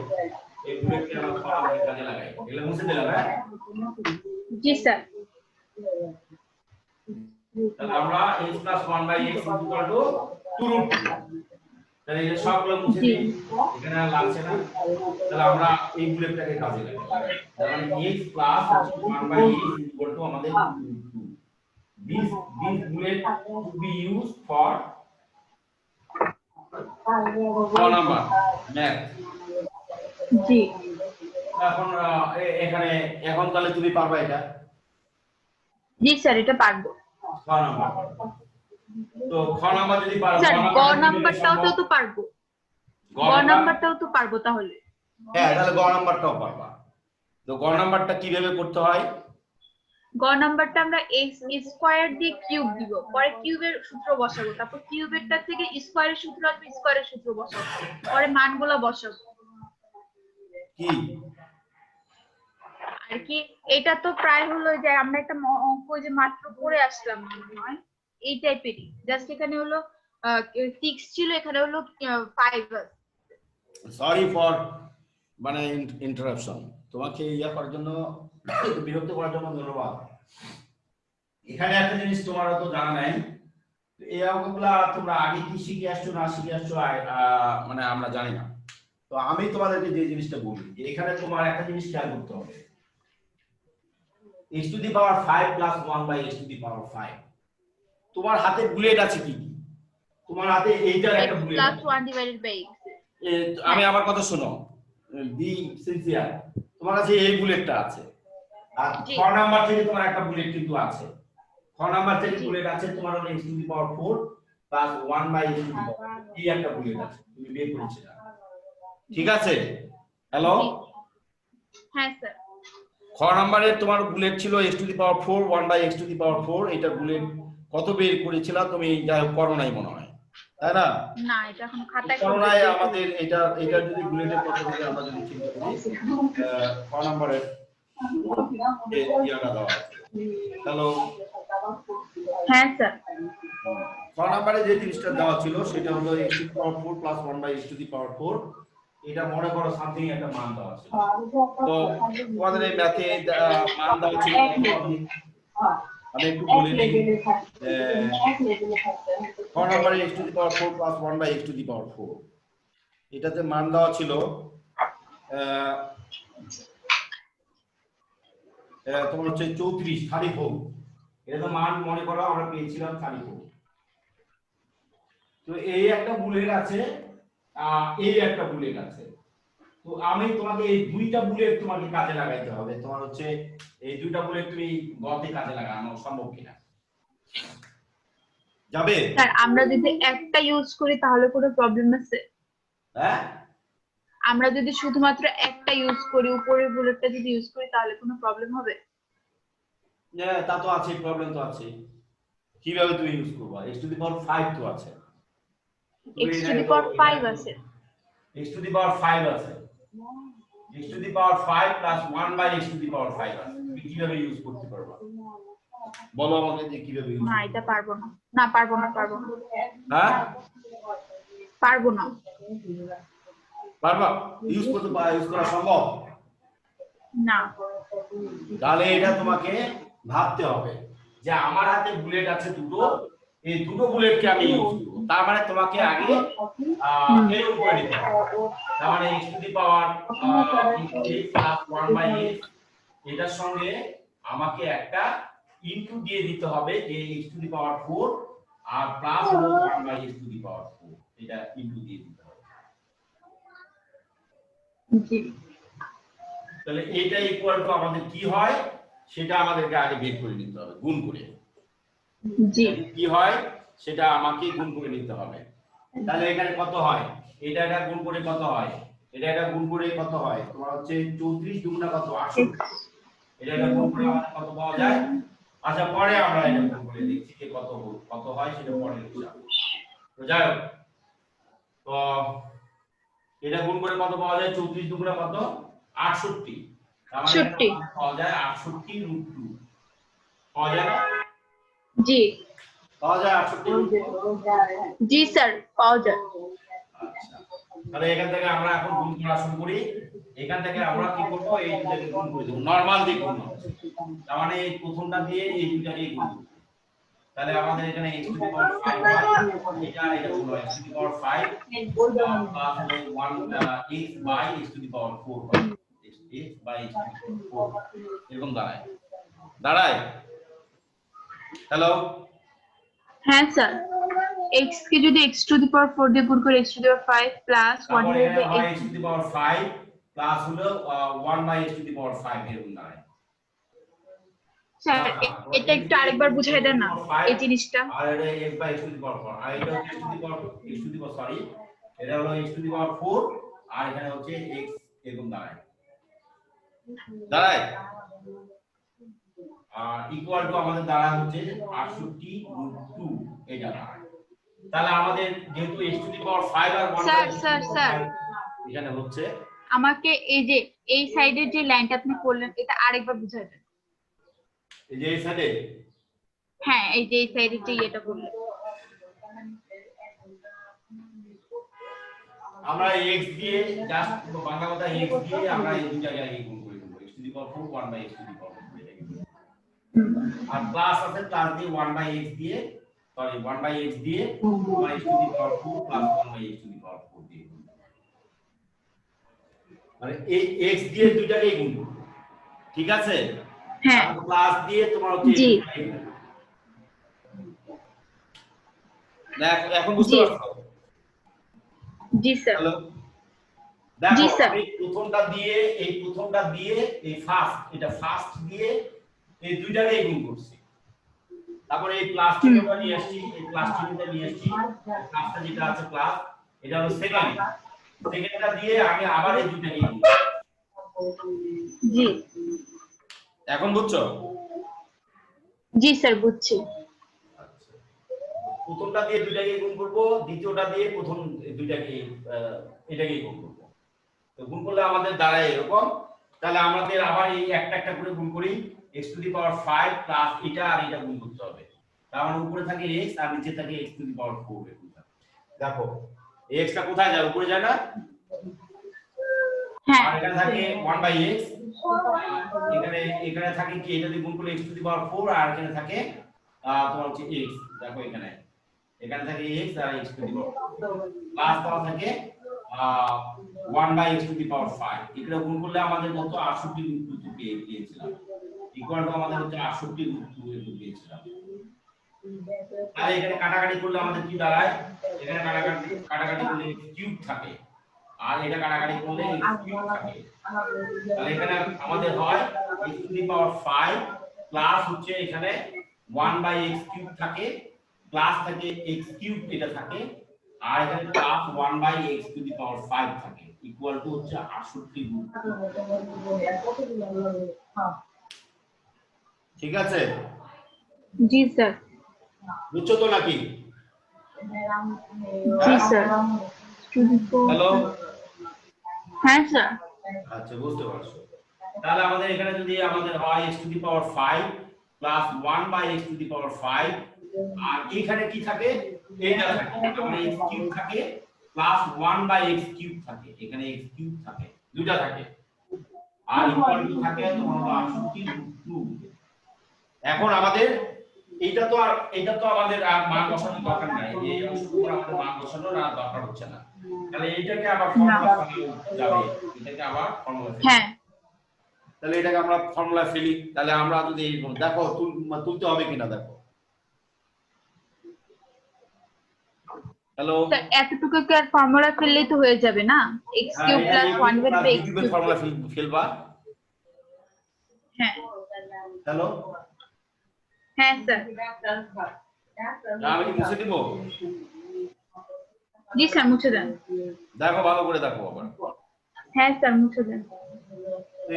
এই বুলেটকে আমরা খ নম্বরে কাজে লাগাই। এগুলো মুছে দিলাম। হ্যাঁ জি স্যার। তাহলে আমরা x + 1/x = 2√2। তাহলে এই সবগুলো মুছে দিই, এখানে আর লাগছে না। তাহলে আমরা এই বুলেটটাকে কাজে লাগাই। তার মানে x + 1/x = আমাদের 2√2। This bullet to be used for number math. জি। এখন এখানে এখন তাহলে তুমি পারবা এটা? জি স্যার এটা পারবো। খ নাম্বার। তো খ নাম্বার যদি পারো, স্যার গ নাম্বারটাও তো পারবো। গ নাম্বারটাও তো পারবো তাহলে। হ্যাঁ তাহলে গ নাম্বারটাও পারবা। তো গ নাম্বারটা কিভাবে করতে হয়? গ নাম্বারটা আমরা x² দিয়ে কিউব দিব, পরে কিউবের সূত্র বসাবো, তারপর কিউবেরটা থেকে স্কয়ারের সূত্র আসবে, স্কয়ারের সূত্র বসাবো, পরে মানগুলো বসাবো। কি আর কি এটা তো প্রায় হলো যে আমরা একটা অঙ্ক যে মাত্র করে আসলাম মনে হয় এই টাইপেরই, জাস্ট এখানে হলো 6 ছিল, এখানে হলো 5 আছে। সরি ফর মানে ইন্টারাপশন। তোমাকে ইয়া করার জন্য, বিরক্ত করার জন্য ধন্যবাদ। এখানে একটা জিনিস তোমার তো জানা নাই, এই অঙ্কগুলা তোমরা আগে কি শিখে আসছো না শিখে আসছো মানে আমরা জানি না। তো আমি তোমাদেরকে যে জিনিসটা বলি, যে এখানে তোমার একটা জিনিস খেয়াল করতে হবে, x⁵ + 1/x⁵। তোমার হাতে বুলেট আছে কি কি? তোমার হাতে এইটার একটা বুলেট আছে। x+1/x। আমি আমার কথা শোনো, বি সিনসিয়ার। তোমার কাছে এই বুলেটটা আছে, আর খ নাম্বার থেকে তোমার একটা বুলেট কিন্তু আছে। খ নাম্বার থেকে বুলেট আছে তোমার হলো x⁴ + 1/x⁴। এই একটা বুলেট আছে, তুমি বের করেছো না? ঠিক আছে? হ্যালো। হ্যাঁ স্যার। খ নম্বরে তোমার বুলেট ছিল x⁴ 1/x⁴। এটা বুলেট কত বের করেছিল তুমি? যাই হোক করো নাই মনে হয়, তাই না? না এটা এখন খাতায় করো নাই। আমাদের এটা যদি বুলেটের কথা বলি, আমরা যদি চিন্তা করি খ নম্বরে ইয়াটা দেওয়া আছে। হ্যালো। হ্যাঁ স্যার। খ নম্বরে যে জিনিসটা দেওয়া ছিল সেটা হলো x⁴ + 1/x⁴। এটা মনে করো সামথিং একটা মান দেওয়া ছিল। তো তোমাদের এই ম্যাথে মান দেওয়া ছিল আমি একটু বলে দিই for number x to the power 4 plus 1 by x to the power 4 এটাতে মান দেওয়া ছিল তোমার হচ্ছে 34 34 এটা তো মান মনে করো আমরা পেয়েছিলাম 34 তো এই একটা বুলেট আছে এই একটা বুলেট আছে তো আমি তোমাকে এই দুইটা বুলেট তোমাকে কাজে লাগাইতে হবে তোমার হচ্ছে এই দুইটা বুলেট তুমি গতে কাজে লাগানো সম্ভব কিনা যাবে স্যার আমরা যদি একটা ইউজ করি তাহলে কোনো প্রবলেম আছে? হ্যাঁ আমরা যদি শুধুমাত্র একটা ইউজ করি, উপরের বুলেটটা যদি ইউজ করি তাহলে কোনো প্রবলেম হবে? হ্যাঁ তা তো আছে প্রবলেম তো আছে কিভাবে তুমি ইউজ করবা x টু দি পাওয়ার 5 তো আছে x টু দি পাওয়ার 5 আছে x টু দি পাওয়ার 5 আছে x to the power 5 plus 1 by x to the power 5 আছে তুমি কিভাবে ইউজ করতে পারবা বলো আমাকে যে কিভাবে ইউজ না এটা পারবো না, না পারবো না হ্যাঁ পারবো না। পারবা ইউজ করা সম্ভব না তাহলে এটা তোমাকে ভাবতে হবে যে আমার হাতে বুলেট আছে দুটো এই দুটো বুলেটকে আমি ইউজ করব তার মানে তোমাকে আগে এর উপরে নিতে হবে তার মানে x to the power plus 1 by x এটার সঙ্গে আমাকে একটা ইনটু দিয়ে দিতে হবে যে x টু দি পাওয়ার 4 আর প্লাস হলো 1 by x to the power 4 এটা ইনটু দিয়ে দিতে হবে জি তাহলে এটা ইকুয়াল টু আমাদের কি হয় সেটা আমাদেরকে আগে বের করে নিতে হবে গুণ করে জি কি হয় সেটা আমাকে গুণ করে নিতে হবে তাহলে এখানে কত হয় এটা গুণ করে কত হয় এটা গুণ করে কত হয় তোমার হচ্ছে 34 দুগুণা কত 68 এটা গুণ করে আমাদের কত পাওয়া যায় আচ্ছা পরে আমরা এটা গুণ করে দেখছি যে কত হয় সেটা পরে লিখব তো যাই হোক তো এটা গুণ করে কত পাওয়া যায় 34 দুগুণা কত 68 তার মানে এখানে পাওয়া যায় 68 √2 পাওয়া যায় না জি পাওয়া যায় 68 জি স্যার পাওয়া যায়। আচ্ছা তাহলে এখান থেকে আমরা এখন গুণ করা শুরু করি এখান থেকে আমরা কি করব এই দুটাকে গুণ করে দেব নরমাল দিয়ে গুণ তার মানে এই প্রথমটা দিয়ে এই দুটাকে গুণ করব তাহলে আমাদের এখানে x টু দি পাওয়ার 5 হয় এটা গুণ হয় x to the power 5 plus 1 x by x to the power 4 হয় x by x to the power 4 এরকম দাঁড়ায় হ্যালো হ্যাঁ স্যার x কে যদি x টু দি পাওয়ার 4 দিয়ে গুণ করে x to the power 5 plus 1 তারপরে দিয়ে হয় x to the power 5 plus হলো 1 by x to the power 5 এরকম দাঁড়ায় স্যার এটা একটু আরেকবার বুঝাই দেন না এই জিনিসটা আর এটা x by x to the power 4 আর এটা x to the power sorry এটা হলো x টু দি পাওয়ার 4 আর এখানে হচ্ছে x এরকম দাঁড়ায় আর ইকুয়াল টু আমাদের দাঁড়ায় হচ্ছে 68 √2 এটা দাঁড়ায় তাহলে আমাদের যেহেতু x টু দি পাওয়ার 5 আর 1 স্যার এখানে হচ্ছে আমাকে এই যে এই সাইডের যে লাইনটা আপনি করলেন এটা আরেকবার বুঝাই দেন এই যে এই সাইডে হ্যাঁ এই যে এই সাইডের যে এটা করলেন আমরা x দিয়ে জাস্ট বাংলা কথা x দিয়ে আমরা এই দুই জায়গায় গুণ করে দেব x to the power 4 1 by x to the power 4 আর প্লাস আছে প্লাস দিয়ে 1 বাই x দিয়ে সরি 1 বাই x দিয়ে y to the power 4 plus 1 by x to the power 4 দিয়ে মানে এই x দিয়ে দুইটাকেই গুণ করব ঠিক আছে হ্যাঁ প্লাস দিয়ে তোমার হচ্ছে জি দেখো এখন বুঝতে পারছো জি স্যার হ্যালো দেখো আমি প্রথমটা দিয়ে এই ফার্স্ট দিয়ে এই দুইটাকেই গুণ করছি তারপরে এই প্লাস চিহ্নটা নিয়ে আসছি এই প্লাস চিহ্নটা নিয়ে আসছি প্লাসটা যেটা আছে প্লাস এটা হলো সেকেন্ডটা দিয়ে আমি আবার এই দুইটাকে গুণ জি এখন বুঝছো জি স্যার বুঝছি আচ্ছা প্রথমটা দিয়ে দুইটাকে গুণ করব দ্বিতীয়টা দিয়ে প্রথম দুইটাকে এটাকে গুণ করব তো গুণ করলে আমাদের দাঁড়ায় এরকম তাহলে আমাদের আবার এই একটা করে গুণ করি x to the power 5 plus এটা আর এটা গুণ করতে হবে তার মানে উপরে থাকে x আর নিচে থাকে x টু দি পাওয়ার 4 এরকম দেখো x টা কোথায় যায় উপরে যায় না হ্যাঁ আর এখানে থাকে 1 বাই x এখানে এখানে থাকে কি, এটা দিয়ে গুণ করলে x টু দি পাওয়ার 4, আর এখানে থাকে তোমার হচ্ছে x। দেখো এখানে এখানে থাকে x আর x to the power plus দেওয়া থাকে 1 by x to the power 5। এগুলো গুণ করলে আমাদের কত 68 পেয়েছিলাম, ইকুয়াল টু আমাদের হচ্ছে 68 পেয়েছিলাম। আর এখানে কাটাকাটি করলে আমাদের কি দাঁড়ায়, এখানে কাটাকাটি করলে x কিউব থাকে, আর এটা কাটাকাটি করলে x কিউব থাকে। তাহলে এখানে আমাদের হয় x to the power 5 plus হচ্ছে এখানে 1 বাই x কিউব থাকে, প্লাস থাকে x কিউব এটা থাকে, আর এখানে plus 1 by x to the power 5 থাকে, ইকুয়াল টু হচ্ছে 68। ঠিক আছে? জি স্যার। বুঝছো তো নাকি? জি স্যার। হ্যালো? হ্যাঁ স্যার। আচ্ছা, বুঝতে পারছো। তাহলে আমাদের এখানে যদি আমাদের হয় x to the power 5 plus 1 by x to the power 5, আর এখানে কি থাকে, এইটা থাকে, মানে x কিউব থাকে প্লাস 1 বাই x কিউব থাকে, এখানে x কিউব থাকে, দুইটা থাকে, আর ইকুয়াল টু থাকে তোমার 68√2। এখন আমাদের এটা তো আমাদের আর মান বসানোর দরকার নাই, এই অংশটুকু আমাদের মান বসানোর আর দরকার হচ্ছে না। তাহলে এটাকে আবার ফর্মুলা যাবে, এটাকে আবার ফর্মুলা ফেলি। হ্যাঁ, তাহলে এটাকে আমরা ফর্মুলা ফেলি। তাহলে আমরা যদি দেখো তুলতে হবে কিনা দেখো। হ্যালো স্যার এতটুকু কি আর ফর্মুলা ফেললেই তো হয়ে যাবে না? x cube plus 1 by x cube formula ফেলবা। হ্যাঁ। হ্যালো, হ্যাঁ স্যার। আমি কি মুছে দিব? জি স্যার, মুছে দেন। দেখো ভালো করে দেখো আবার। হ্যাঁ স্যার, মুছে দেন।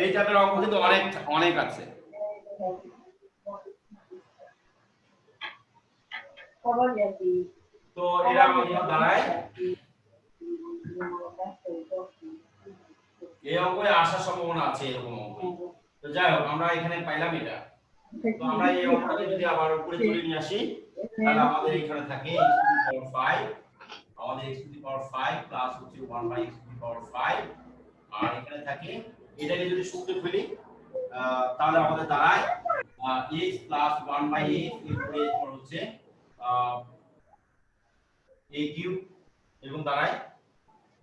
এই টাইপের অঙ্ক কিন্তু অনেক আছে। তো এরা আমাদের দাঁড়ায় এই অঙ্কে আসার সম্ভাবনা আছে, এরকম অঙ্ক। তো যাই হোক, আমরা এখানে পাইলাম এটা। তো আমরা এই অঙ্কটাকে যদি আবার উপরে তুলে নিয়ে আসি, তাহলে আমাদের এখানে থাকে x টু দি পাওয়ার 5, আমাদের x to the power 5 plus হচ্ছে 1 by x to the power 5, আর এখানে থাকে এটাকে যদি সূত্রে ফেলি তাহলে আমাদের দাঁড়ায় x প্লাস 1 বাই x এরপরে হচ্ছে a কিউব, এরকম দাঁড়ায়।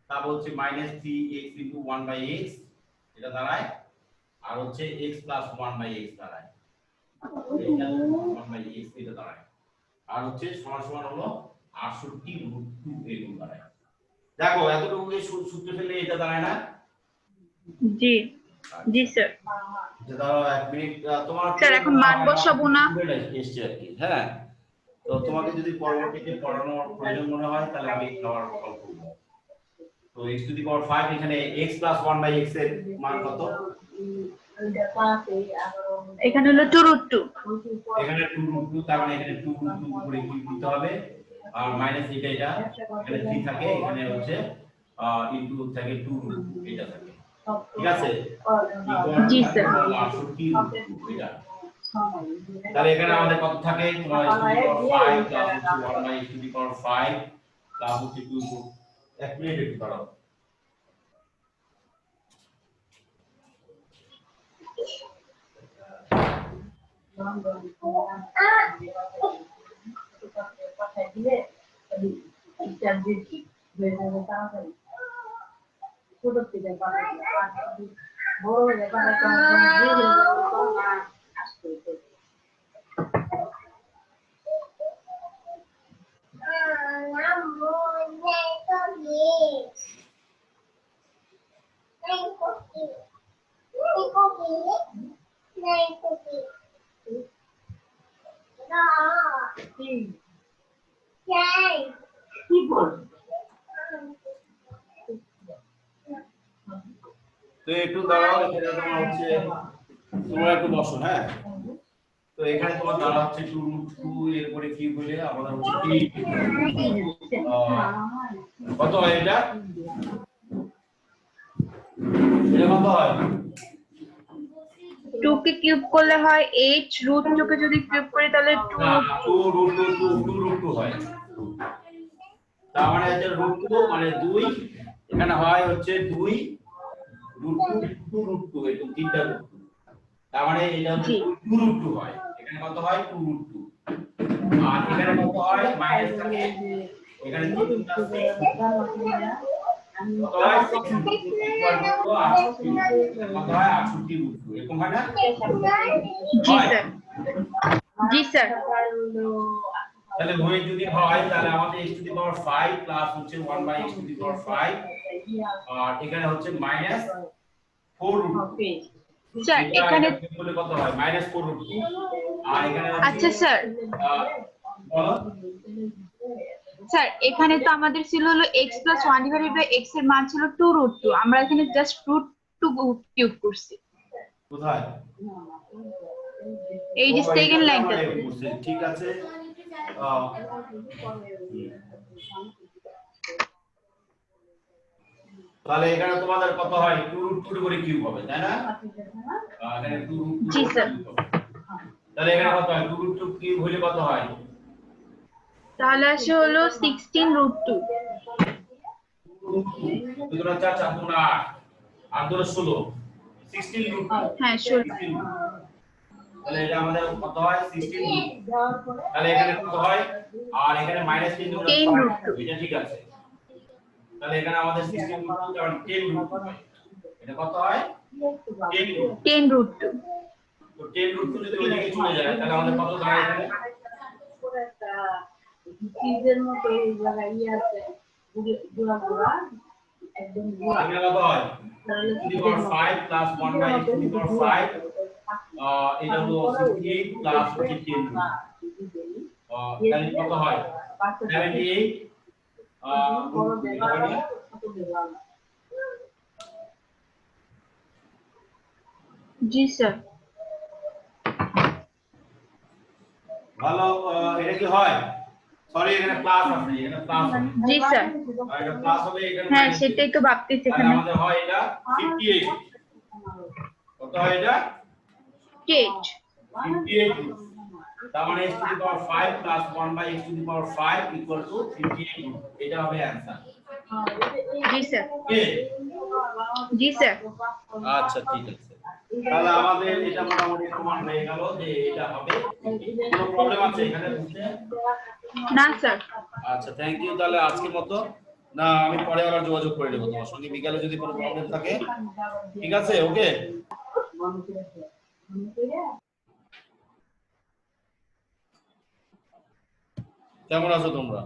তারপর হচ্ছে minus 3x into 1 by x, এটা দাঁড়ায়, আর হচ্ছে x প্লাস 1 বাই x দাঁড়ায়, এটা 1 বাই x এটা দাঁড়ায়, আর হচ্ছে সমান সমান হলো 68√2 এরকম দাঁড়ায়। দেখো এতটুকু সূত্র ফেললে এটা দাঁড়ায় না? জি জি স্যার। দাঁড়াও 1 মিনিট, তোমার স্যার এখন মান বসাবো না এসছে আর কি। হ্যাঁ, তো তোমাকে যদি পরবর্তীতে পড়ানোর প্রয়োজন মনে হয় তাহলে আমি আবার কল করব। তো x টু দি পাওয়ার 5 এখানে x প্লাস 1 বাই x এর মান কত? এখানে হলো 2√2, এখানে 2√2, তার মানে এখানে 2√2 করে কি দিতে হবে, আর মাইনাস এটা এখানে 3 থাকে, এখানে হচ্ছে ইনটু থাকে 2√2 এটা থাকে। ঠিক আছে? জি স্যার। 68√2 এটা। তাহলে এখানে আমাদের কত থাকে, তোমার x to the power 5 plus হচ্ছে 1 by x to the power 5 plus হচ্ছে 2। এক মিনিট একটু দাঁড়াও। তো একটু দাঁড়াও, এখানে তোমার হচ্ছে তোমরা একটু বসো। হ্যাঁ, তো এখানে তোমার দাঁড়া হচ্ছে 2√2 এরপরে কি বলে আমাদের হচ্ছে 8 কত হয় এটা? এটা কত হয়? 2 কে কিউব করলে হয় 8, √2 কে যদি কিউব করি তাহলে 2√2 হয়। তার মানে হচ্ছে √2 মানে 2, এখানে হয় হচ্ছে 2 টু রুট টু এরকম তিনটা রুট টু, তার মানে এটা হচ্ছে জি টু রুট টু হয়। এখানে কত হয় টু রুট টু, আর এখানে কত হয় মাইনাস থাকে, এখানে 3 + 6 কত হয় 6 ইকুয়াল টু 68, কত হয় 68 রুট টু, এরকম হয় না? জি হয়। স্যার, জি স্যার। তাহলে হয়ে যদি হয় তাহলে আমাদের x to the power 5 plus হচ্ছে 1 by x to the power 5, আর এখানে হচ্ছে মাইনাস 4 রুট টু। স্যার এটা এখানে এটা করলে কত হয় মাইনাস 4 রুট টু, আর এখানে হচ্ছে আচ্ছা স্যার, বলো স্যার এখানে তো আমাদের ছিল হলো x + 1 ডিভাইডেড বাই x এর মান ছিল 2√2, আমরা এখানে জাস্ট √2 কিউব করছি। কোথায়? এই যে সেকেন্ড লাইনটা। ঠিক আছে। আহ, তাহলে এখানে তোমাদের কত হয় 2√2 করে কিউব হবে, তাই না? এখানে 2√2 জি স্যার। কিউব হবে। তাহলে এখানে কত হয় 2√2 কিউব হলে কত হয়? তাহলে আসে হলো 16√2। 2 4 4 8 8 16 16√2। হ্যাঁ 16। তাহলে এটা আমাদের কত হয় 16 রুট। তাহলে এখানে কত হয়, আর এখানে মাইনাস 3 গুণ 10√2। এটা ঠিক আছে। তাহলে এখানে আমাদের 16 রুট 2 কারণ 10 রুট 2 হয়। এটা কত হয় 10 রুট। 10√2। তো 10 রুট 2 যদি ওইদিকে চলে যায় তাহলে আমাদের কত দাঁড়ায় এখানে? চিজের মতো এই জায়গায় আছে গুড়া গুড়া একদম গুড়া এখানে কত হয় x to the power 5 plus 1 by x to the power 5, এটা হলো 68 প্লাস হচ্ছে 10 রুট। তাহলে কত হয় 78 এটা হয় না? জি স্যার। ভালো। এটা কি হয়, সরি এখানে প্লাস আছে, এখানে প্লাস হবে, জি স্যার। আর এটা প্লাস হবে, এখানে হ্যাঁ মাইনাস হবে। সেটাই তো ভাবতেছি তাহলে এখানে। আমাদের হয় এটা 58, কত হয় এটা 8। 58 রুট। তার মানে x to the power 5 plus 1 by x to the power 5 equal to 58 root. এটা হবে অ্যানসার। জি স্যার। ওকে, জি স্যার। আচ্ছা ঠিক আছে। তাহলে আমাদের এটা মোটামুটি প্রমাণ হয়ে গেল যে এটা হবে। কোনো প্রবলেম আছে এখানে বুঝতে? না স্যার। আচ্ছা থ্যাংক ইউ। তাহলে আজকের মতো না, আমি পরে আবার যোগাযোগ করে নেবো তোমার সঙ্গে বিকালে যদি কোনো প্রবলেম থাকে। ঠিক আছে, ওকে। কেমন আছো তোমরা?